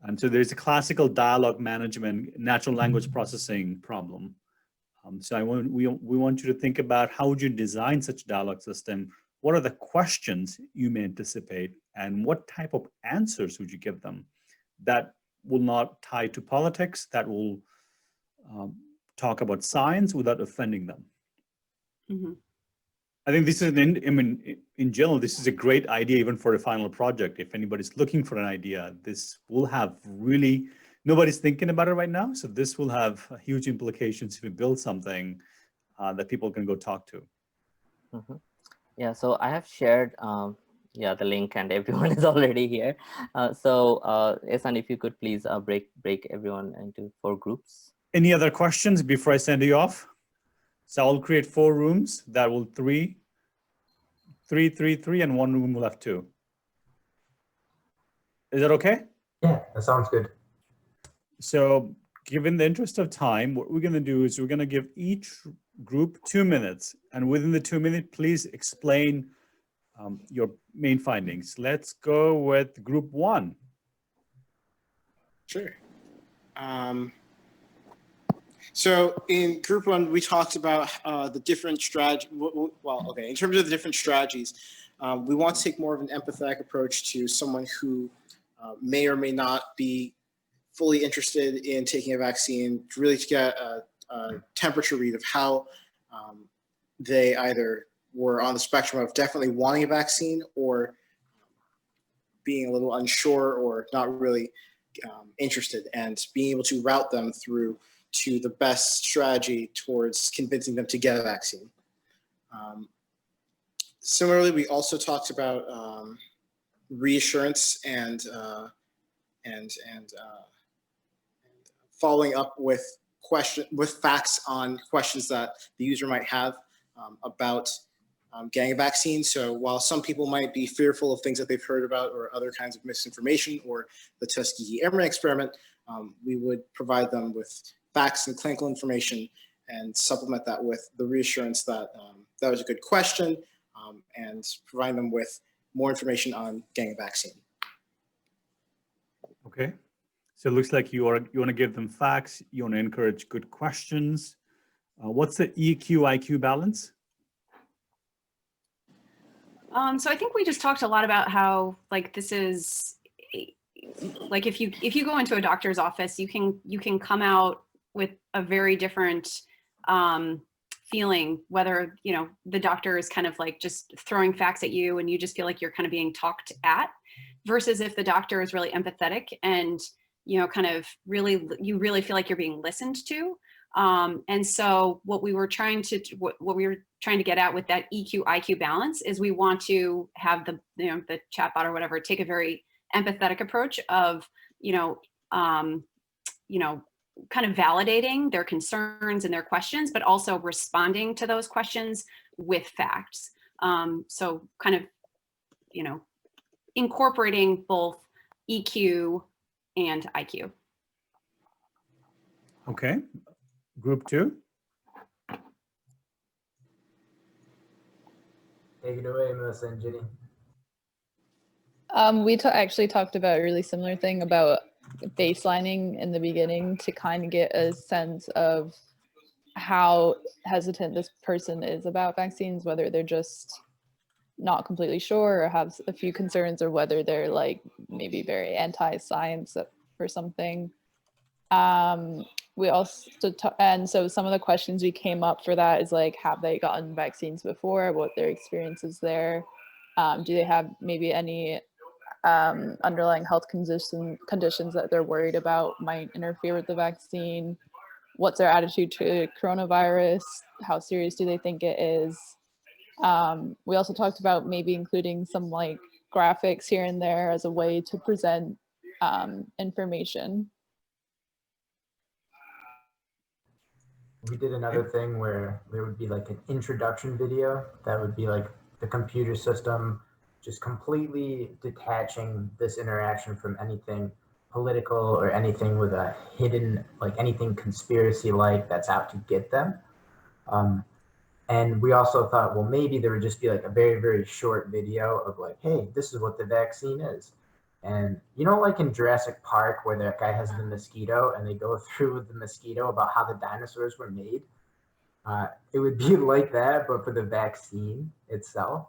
And so there's a classical dialogue management, natural language processing problem. So we want you to think about how would you design such a dialogue system? What are the questions you may anticipate, and what type of answers would you give them that will not tie to politics, that will talk about science without offending them? I think this is in general, this is a great idea even for a final project. If anybody's looking for an idea, this will have really, nobody's thinking about it right now. So this will have huge implications if we build something that people can go talk to. Yeah, so I have shared the link, and everyone is already here. So Ehsan, if you could please break everyone into 4 groups. Any other questions before I send you off? So I'll create 4 rooms that will 3, 3, and 1 room will have 2. Is that okay? Yeah, that sounds good. So given the interest of time, what we're going to do is we're going to give each group 2 minutes. And within the 2 minutes, please explain your main findings. Let's go with group 1. Sure. So in group 1, we talked about the different strategy. Well, okay, in terms of the different strategies, we want to take more of an empathetic approach to someone who may or may not be fully interested in taking a vaccine, really to get a temperature read of how they either were on the spectrum of definitely wanting a vaccine or being a little unsure or not really interested, and being able to route them through to the best strategy towards convincing them to get a vaccine. Similarly, we also talked about reassurance and following up with facts on questions that the user might have about getting a vaccine. So while some people might be fearful of things that they've heard about or other kinds of misinformation or the Tuskegee Airmen experiment, we would provide them with facts and clinical information and supplement that with the reassurance that that was a good question, and provide them with more information on getting a vaccine. Okay, so it looks like you want to give them facts, you want to encourage good questions. What's the EQ-IQ balance? So I think we just talked a lot about how like this is like if you go into a doctor's office, you can come out with a very different feeling, whether the doctor is kind of like just throwing facts at you and you just feel like you're kind of being talked at, versus if the doctor is really empathetic and kind of you really feel like you're being listened to. And so what we were trying to get at with that EQ IQ balance is we want to have the the chatbot or whatever take a very empathetic approach of kind of validating their concerns and their questions, but also responding to those questions with facts. So kind of incorporating both EQ and IQ. Okay, group 2. Take it away, Melissa and Ginny. We actually talked about a really similar thing about baselining in the beginning to kind of get a sense of how hesitant this person is about vaccines, whether they're just not completely sure or have a few concerns, or whether they're like maybe very anti-science or something. We also and so some of the questions we came up for that is like, have they gotten vaccines before? What their experience is there? Do they have maybe any underlying health conditions that they're worried about might interfere with the vaccine? What's their attitude to coronavirus? How serious do they think it is? We also talked about maybe including some like graphics here and there as a way to present information. We did another thing where there would be like an introduction video that would be like the computer system just completely detaching this interaction from anything political or anything with a hidden, like anything conspiracy-like that's out to get them. And we also thought, well, maybe there would just be like a very, very short video of like, hey, this is what the vaccine is. And like in Jurassic Park where that guy has the mosquito and they go through with the mosquito about how the dinosaurs were made, it would be like that, but for the vaccine itself.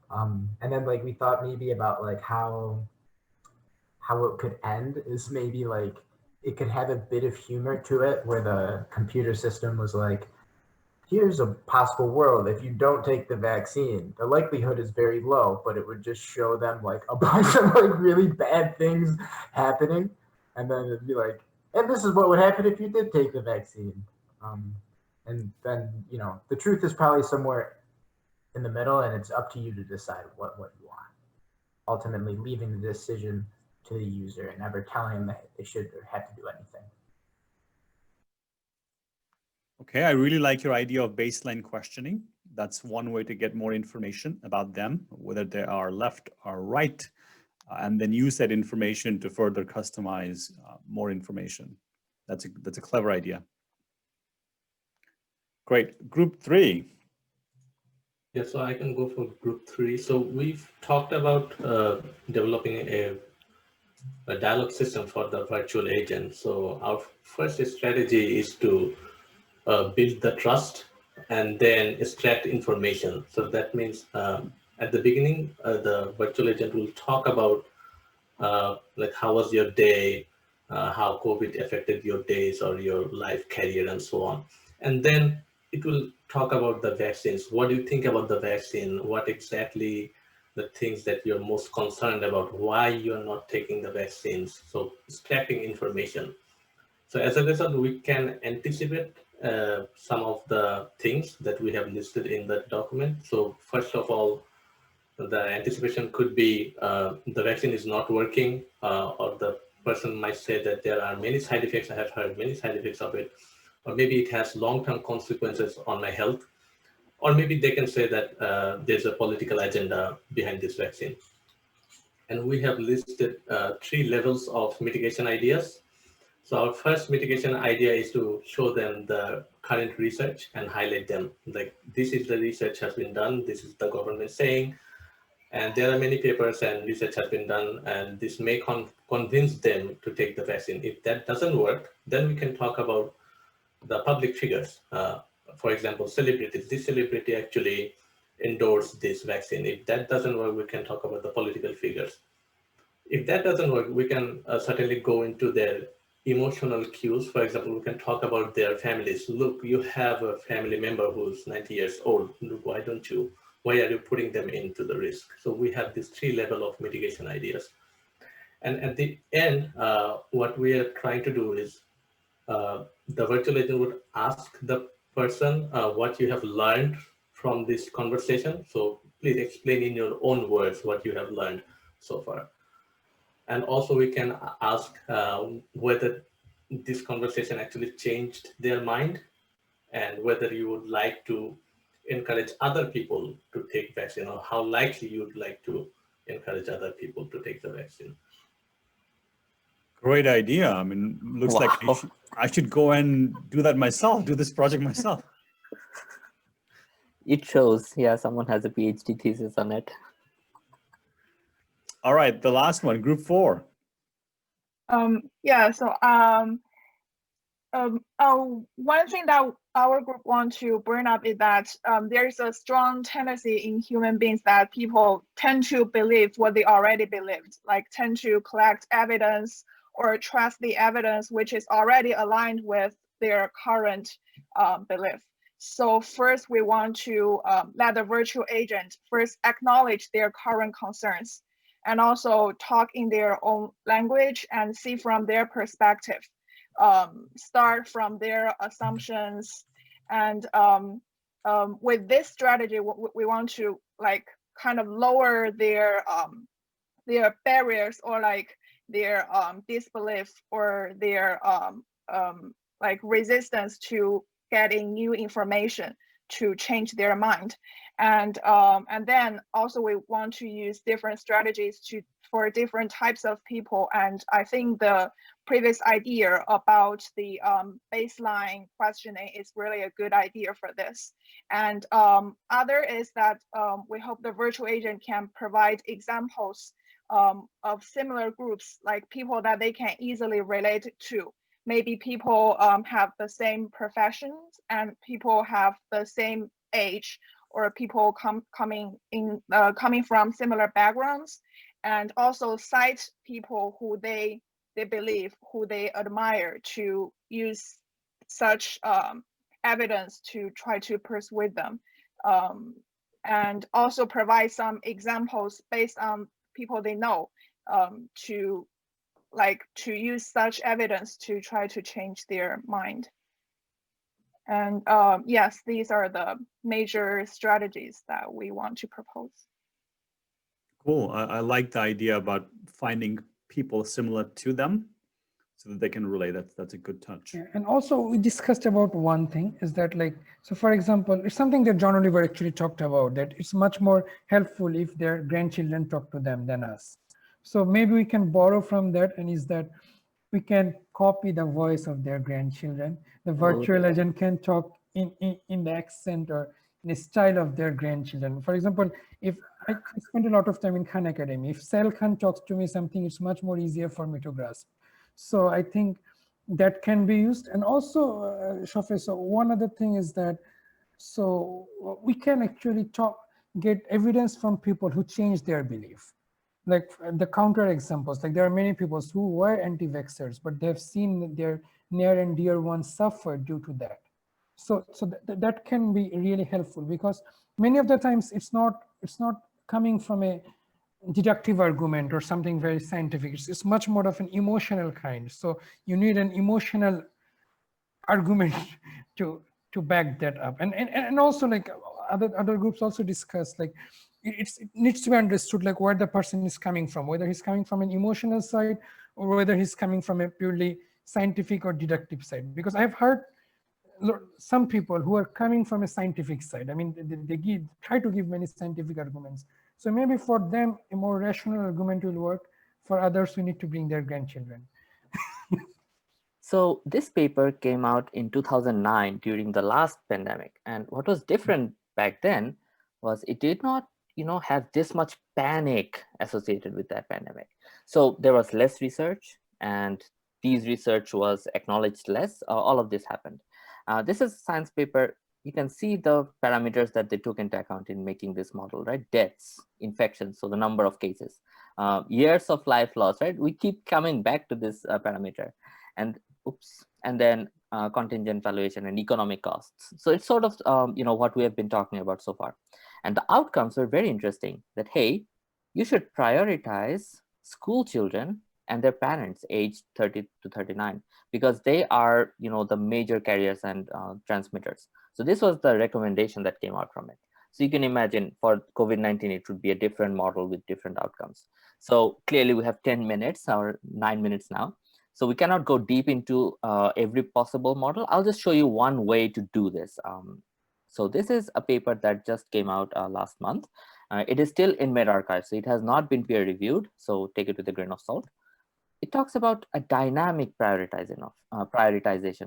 And then like we thought maybe about like how it could end is maybe like it could have a bit of humor to it where the computer system was like, here's a possible world if you don't take the vaccine. The likelihood is very low, but it would just show them like a bunch of like really bad things happening. And then it'd be like, and this is what would happen if you did take the vaccine. And then, the truth is probably somewhere in the middle, and it's up to you to decide what you want. Ultimately leaving the decision to the user and never telling them that they should or have to do anything. Okay, I really like your idea of baseline questioning. That's one way to get more information about them, whether they are left or right, and then use that information to further customize more information. That's a clever idea. Great. Group 3. Yeah, so I can go for group 3. So we've talked about developing a dialogue system for the virtual agent. So our first strategy is to build the trust and then extract information. So that means at the beginning, the virtual agent will talk about like how was your day, how COVID affected your days or your life, career, and so on. And then it will talk about the vaccines. What do you think about the vaccine? What exactly the things that you're most concerned about? Why you're not taking the vaccines? So extracting information. So as a result, we can anticipate some of the things that we have listed in the document. So first of all, the anticipation could be the vaccine is not working, or the person might say that there are many side effects. I have heard many side effects of it, or maybe it has long-term consequences on my health, or maybe they can say that there's a political agenda behind this vaccine. And we have listed 3 levels of mitigation ideas. So our first mitigation idea is to show them the current research and highlight them. Like, this is the research has been done, this is the government saying, and there are many papers and research has been done, and this may convince them to take the vaccine. If that doesn't work, then we can talk about the public figures. For example, celebrities. This celebrity actually endorse this vaccine. If that doesn't work, we can talk about the political figures. If that doesn't work, we can certainly go into their emotional cues. For example, we can talk about their families. Look, you have a family member who's 90 years old. Look, why are you putting them into the risk? So we have this 3 level of mitigation ideas. And at the end, what we are trying to do is the virtual agent would ask the person what you have learned from this conversation. So please explain in your own words what you have learned so far. And also we can ask whether this conversation actually changed their mind and whether you would like to encourage other people to take vaccine, or how likely you'd like to encourage other people to take the vaccine. Great idea. I mean, looks like I should go and do that myself, do this project myself. It shows, yeah, someone has a PhD thesis on it. All right, the last one, group 4. Yeah, so one thing that our group want to bring up is that there is a strong tendency in human beings that people tend to believe what they already believed, like tend to collect evidence or trust the evidence which is already aligned with their current belief. So first, we want to let the virtual agent first acknowledge their current concerns and also talk in their own language and see from their perspective. Start from their assumptions, and with this strategy, we want to like kind of lower their barriers or like their disbelief or their like resistance to getting new information to change their mind. And then also we want to use different strategies for different types of people. And I think the previous idea about the baseline questioning is really a good idea for this. And other is that we hope the virtual agent can provide examples of similar groups, like people that they can easily relate to. Maybe people have the same professions and people have the same age, or people coming from similar backgrounds, and also cite people who they believe, who they admire, to use such evidence to try to persuade them, and also provide some examples based on people they know, to use such evidence to try to change their mind. And yes, these are the major strategies that we want to propose. Cool. I like the idea about finding people similar to them so that they can relate. That's a good touch. Yeah, and also we discussed about one thing is that, like, so for example, it's something that John Oliver actually talked about, that it's much more helpful if their grandchildren talk to them than us. So maybe we can borrow from that, and is that we can copy the voice of their grandchildren. The virtual agent can talk in the accent or in the style of their grandchildren. For example, if I spend a lot of time in Khan Academy, if Sal Khan talks to me something, it's much more easier for me to grasp. So I think that can be used. And also, Shafee, so one other thing is that, so we can actually get evidence from people who change their belief. Like the counter examples, like there are many people who were anti-vaxxers, but they've seen their near and dear ones suffer due to that. So that can be really helpful, because many of the times it's not coming from a deductive argument or something very scientific. It's much more of an emotional kind. So you need an emotional argument to back that up. And also, like other groups also discuss, like it needs to be understood, like where the person is coming from, whether he's coming from an emotional side or whether he's coming from a purely scientific or deductive side. Because I've heard some people who are coming from a scientific side. I mean, they try to give many scientific arguments. So maybe for them, a more rational argument will work. For others, we need to bring their grandchildren. So this paper came out in 2009 during the last pandemic. And what was different back then was it did not, have this much panic associated with that pandemic. So there was less research, and these research was acknowledged less. All of this happened. This is a science paper you can see the parameters that they took into account in making this model, right? Deaths, infections, so the number of cases, years of life lost, right? We keep coming back to this parameter, and and then contingent valuation and economic costs. So it's sort of what we have been talking about so far, and the outcomes were very interesting. That hey, you should prioritize school children and their parents aged 30 to 39 because they are the major carriers and transmitters. So this was the recommendation that came out from it. So you can imagine for COVID-19 it would be a different model with different outcomes. So clearly we have 10 minutes or 9 minutes now, so we cannot go deep into every possible model. I'll just show you one way to do this. So this is a paper that just came out last month. It is still in meta-archive, so it has not been peer reviewed, so take it with a grain of salt. It talks about a dynamic prioritization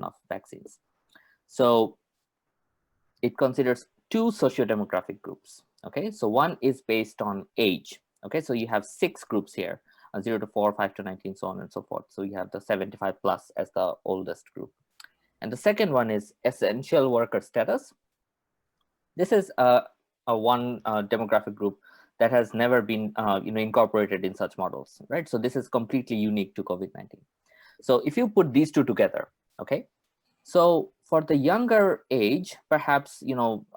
of vaccines. So it considers two socio-demographic groups. Okay, so one is based on age. Okay, so you have 6 groups here, 0 to 4, 5 to 19, so on and so forth. So you have the 75 plus as the oldest group. And the second one is essential worker status. This is a one demographic group that has never been incorporated in such models, right? So this is completely unique to COVID-19. So if you put these two together, okay, so for the younger age, perhaps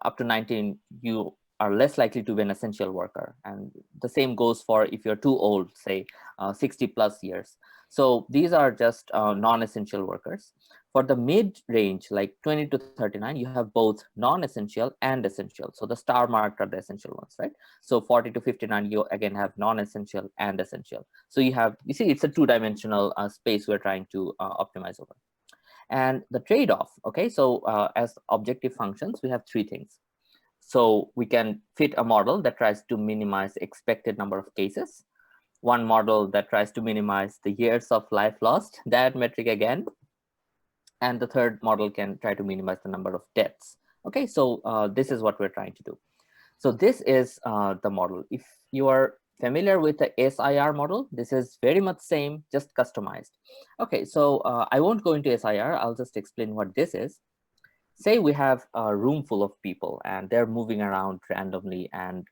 up to 19, you are less likely to be an essential worker, and the same goes for if you're too old, say 60 plus years. So these are just non-essential workers. For the mid-range, like 20 to 39, you have both non-essential and essential. So the star marked are the essential ones, right? So 40 to 59, you again have non-essential and essential. So you see, it's a two-dimensional space we're trying to optimize over. And the trade-off, okay, so as objective functions, we have 3 things. So we can fit a model that tries to minimize expected number of cases, one model that tries to minimize the years of life lost, that metric again, and the third model can try to minimize the number of deaths. Okay, so this is what we're trying to do. So this is the model. If you are familiar with the SIR model, this is very much same, just customized. Okay, so I won't go into SIR, I'll just explain what this is. Say we have a room full of people and they're moving around randomly, and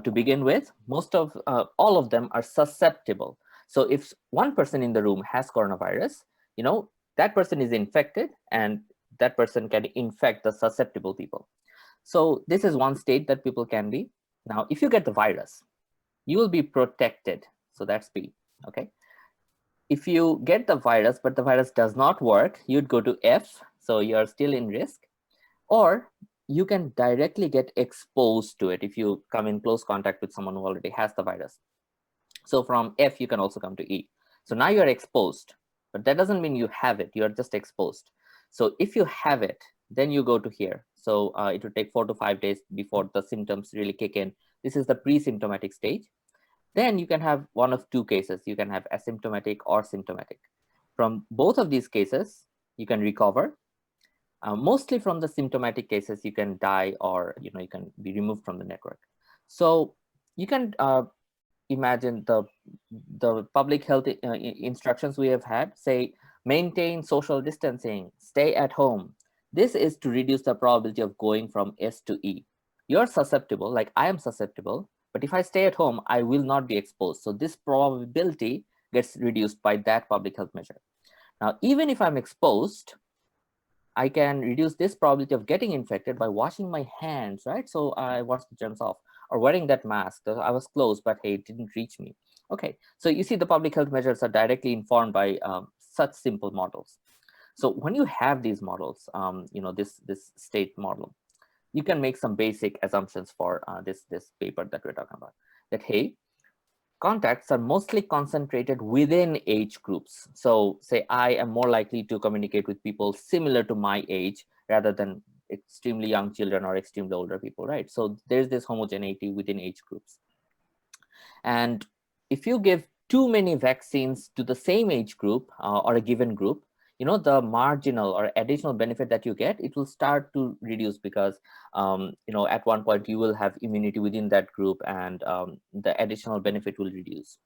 to begin with, all of them are susceptible. So if one person in the room has coronavirus, that person is infected and that person can infect the susceptible people. So this is one state that people can be. Now, if you get the virus, you will be protected. So that's B, okay? If you get the virus, but the virus does not work, you'd go to F, so you're still in risk. Or you can directly get exposed to it if you come in close contact with someone who already has the virus. So from F, you can also come to E. So now you're exposed, but that doesn't mean you have it, you're just exposed. So if you have it, then you go to here. So it would take 4 to 5 days before the symptoms really kick in. This is the pre-symptomatic stage. Then you can have one of 2 cases. You can have asymptomatic or symptomatic. From both of these cases, you can recover. Mostly from the symptomatic cases, you can die or you can be removed from the network. So you can imagine the public health instructions we have had, say, maintain social distancing, stay at home. This is to reduce the probability of going from S to E. You're susceptible, like I am susceptible, but if I stay at home, I will not be exposed. So this probability gets reduced by that public health measure. Now, even if I'm exposed, I can reduce this probability of getting infected by washing my hands, right? So I wash the germs off, or wearing that mask. I was close, but hey, it didn't reach me. Okay, so you see the public health measures are directly informed by such simple models. So when you have these models, this state model, you can make some basic assumptions for this paper that we're talking about. That hey, contacts are mostly concentrated within age groups. So say I am more likely to communicate with people similar to my age rather than extremely young children or extremely older people, right? So there's this homogeneity within age groups. And if you give too many vaccines to the same age group or a given group, the marginal or additional benefit that you get, it will start to reduce because, at one point you will have immunity within that group and the additional benefit will reduce.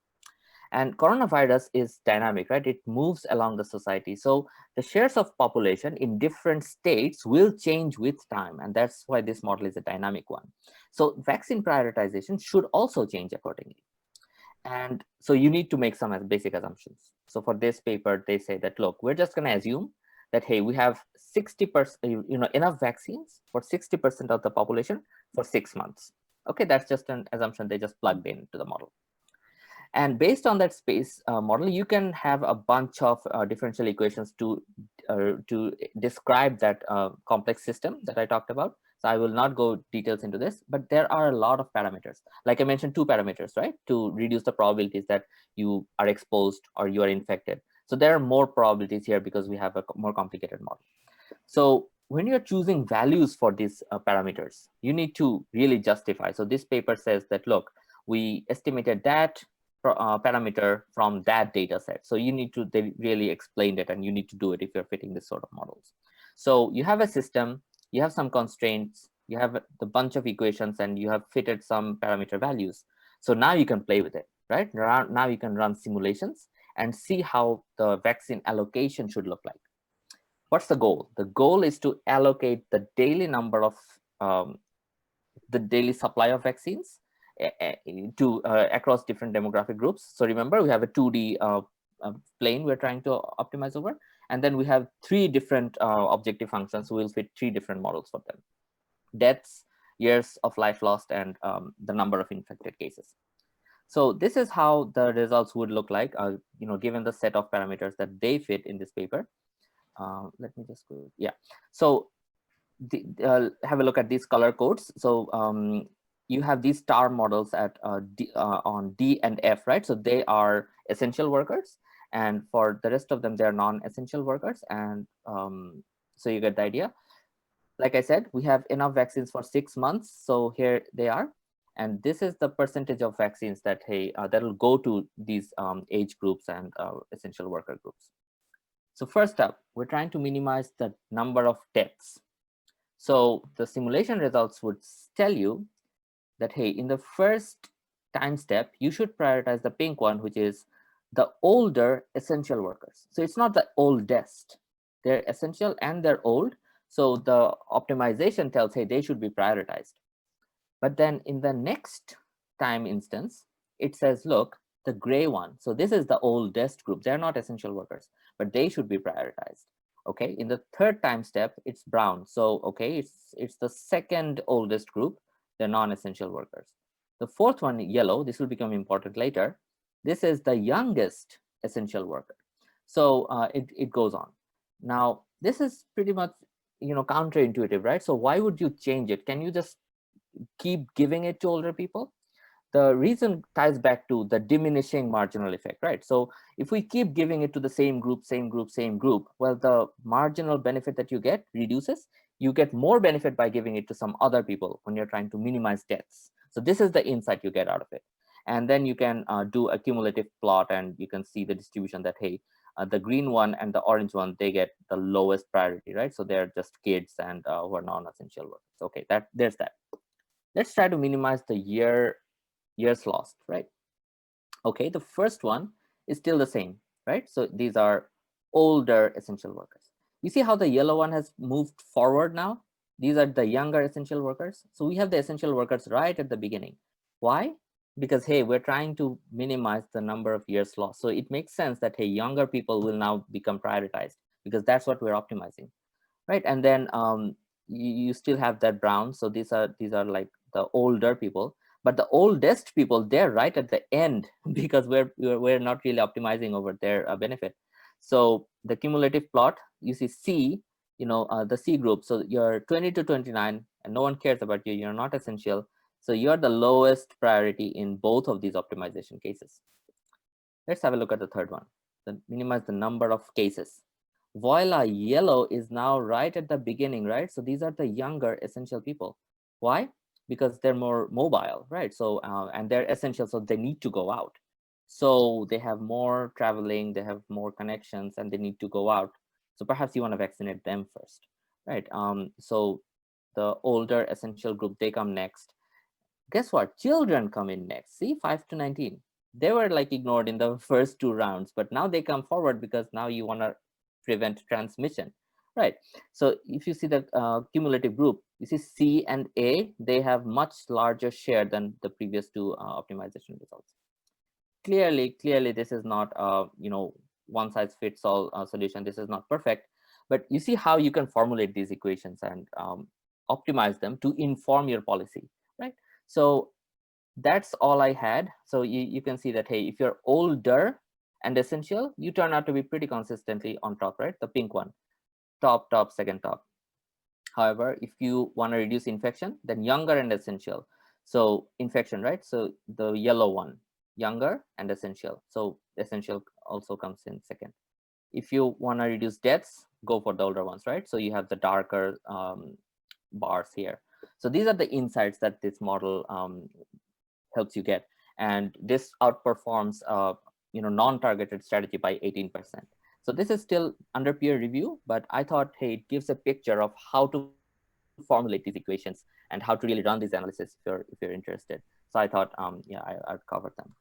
And coronavirus is dynamic, right? It moves along the society. So the shares of population in different states will change with time. And that's why this model is a dynamic one. So vaccine prioritization should also change accordingly. And so you need to make some basic assumptions. So for this paper, they say that, look, we're just going to assume that, hey, we have 60%, enough vaccines for 60% of the population for 6 months. Okay, that's just an assumption they just plugged into the model. And based on that space model, you can have a bunch of differential equations to describe that complex system that I talked about. So I will not go details into this, but there are a lot of parameters. Like I mentioned, 2 parameters, right? To reduce the probabilities that you are exposed or you are infected. So there are more probabilities here because we have a more complicated model. So when you're choosing values for these parameters, you need to really justify. So this paper says that, look, we estimated that parameter from that data set. So you need to really explain it, and you need to do it if you're fitting this sort of models. So you have a system, you have some constraints, you have the bunch of equations, and you have fitted some parameter values. So now you can play with it, right? Now you can run simulations and see how the vaccine allocation should look like. What's the goal? The goal is to allocate the daily number of the daily supply of vaccines to across different demographic groups. So remember, we have a 2D plane we're trying to optimize over, and then we have 3 different objective functions. So we'll fit 3 different models for them: deaths, years of life lost, and the number of infected cases. So this is how the results would look like, given the set of parameters that they fit in this paper. Let me just go. Yeah. So have a look at these color codes. So you have these star models at on D and F, right? So they are essential workers, and for the rest of them, they are non-essential workers. And so you get the idea. Like I said, we have enough vaccines for 6 months. So here they are. And this is the percentage of vaccines that, hey, that will go to these age groups and essential worker groups. So first up, we're trying to minimize the number of deaths. So the simulation results would tell you that, hey, in the first time step, you should prioritize the pink one, which is the older essential workers. So it's not the oldest. They're essential and they're old. So the optimization tells, hey, they should be prioritized. But then in the next time instance, it says, look, the gray one. So this is the oldest group. They're not essential workers, but they should be prioritized. Okay, in the third time step, it's brown. So, okay, it's the second oldest group, the non-essential workers. The fourth one, yellow, this will become important later. This is the youngest essential worker. So it goes on. Now, this is pretty much, counterintuitive, right? So why would you change it? Can you just keep giving it to older people? The reason ties back to the diminishing marginal effect, right? So if we keep giving it to the same group, well, the marginal benefit that you get reduces. You get more benefit by giving it to some other people when you're trying to minimize deaths. So this is the insight you get out of it. And then you can do a cumulative plot, and you can see the distribution that, hey, the green one and the orange one, they get the lowest priority, right? So they're just kids and who are non-essential workers. Okay, there's that. Let's try to minimize the years lost, right? Okay, the first one is still the same, right? So these are older essential workers. You see how the yellow one has moved forward now? These are the younger essential workers. So we have the essential workers right at the beginning. Why? Because, hey, we're trying to minimize the number of years lost. So it makes sense that, hey, younger people will now become prioritized because that's what we're optimizing, right? And then you still have that brown. So these are like the older people. But the oldest people, they're right at the end because we're not really optimizing over their benefit. So the cumulative plot, you see C, the C group. So you're 20 to 29, and no one cares about you. You're not essential. So you're the lowest priority in both of these optimization cases. Let's have a look at the third one. Minimize the number of cases. Voila, yellow is now right at the beginning, right? So these are the younger essential people. Why? Because they're more mobile, right? So, and they're essential, so they need to go out. So they have more traveling, they have more connections, and they need to go out. So perhaps you want to vaccinate them first, right? So the older essential group, they come next. Guess what? Children come in next. See, 5 to 19. they were like ignored in the first 2 rounds, but now they come forward because now you want to prevent transmission, right? So if you see the cumulative group, you see C and A, they have much larger share than the previous 2 optimization results. Clearly, this is not one size fits all solution. This is not perfect, but you see how you can formulate these equations and optimize them to inform your policy, right? So that's all I had. So you can see that, hey, if you're older and essential, you turn out to be pretty consistently on top, right? The pink one, top, second top. However, if you want to reduce infection, then younger and essential. So infection, right? So the yellow one, younger and essential. So essential also comes in second. If you want to reduce deaths, go for the older ones, right? So you have the darker bars here. So these are the insights that this model helps you get, and this outperforms non-targeted strategy by 18%. So this is still under peer review, but I thought, hey, it gives a picture of how to formulate these equations and how to really run these analysis if you're interested. So I thought, yeah, I'd cover them.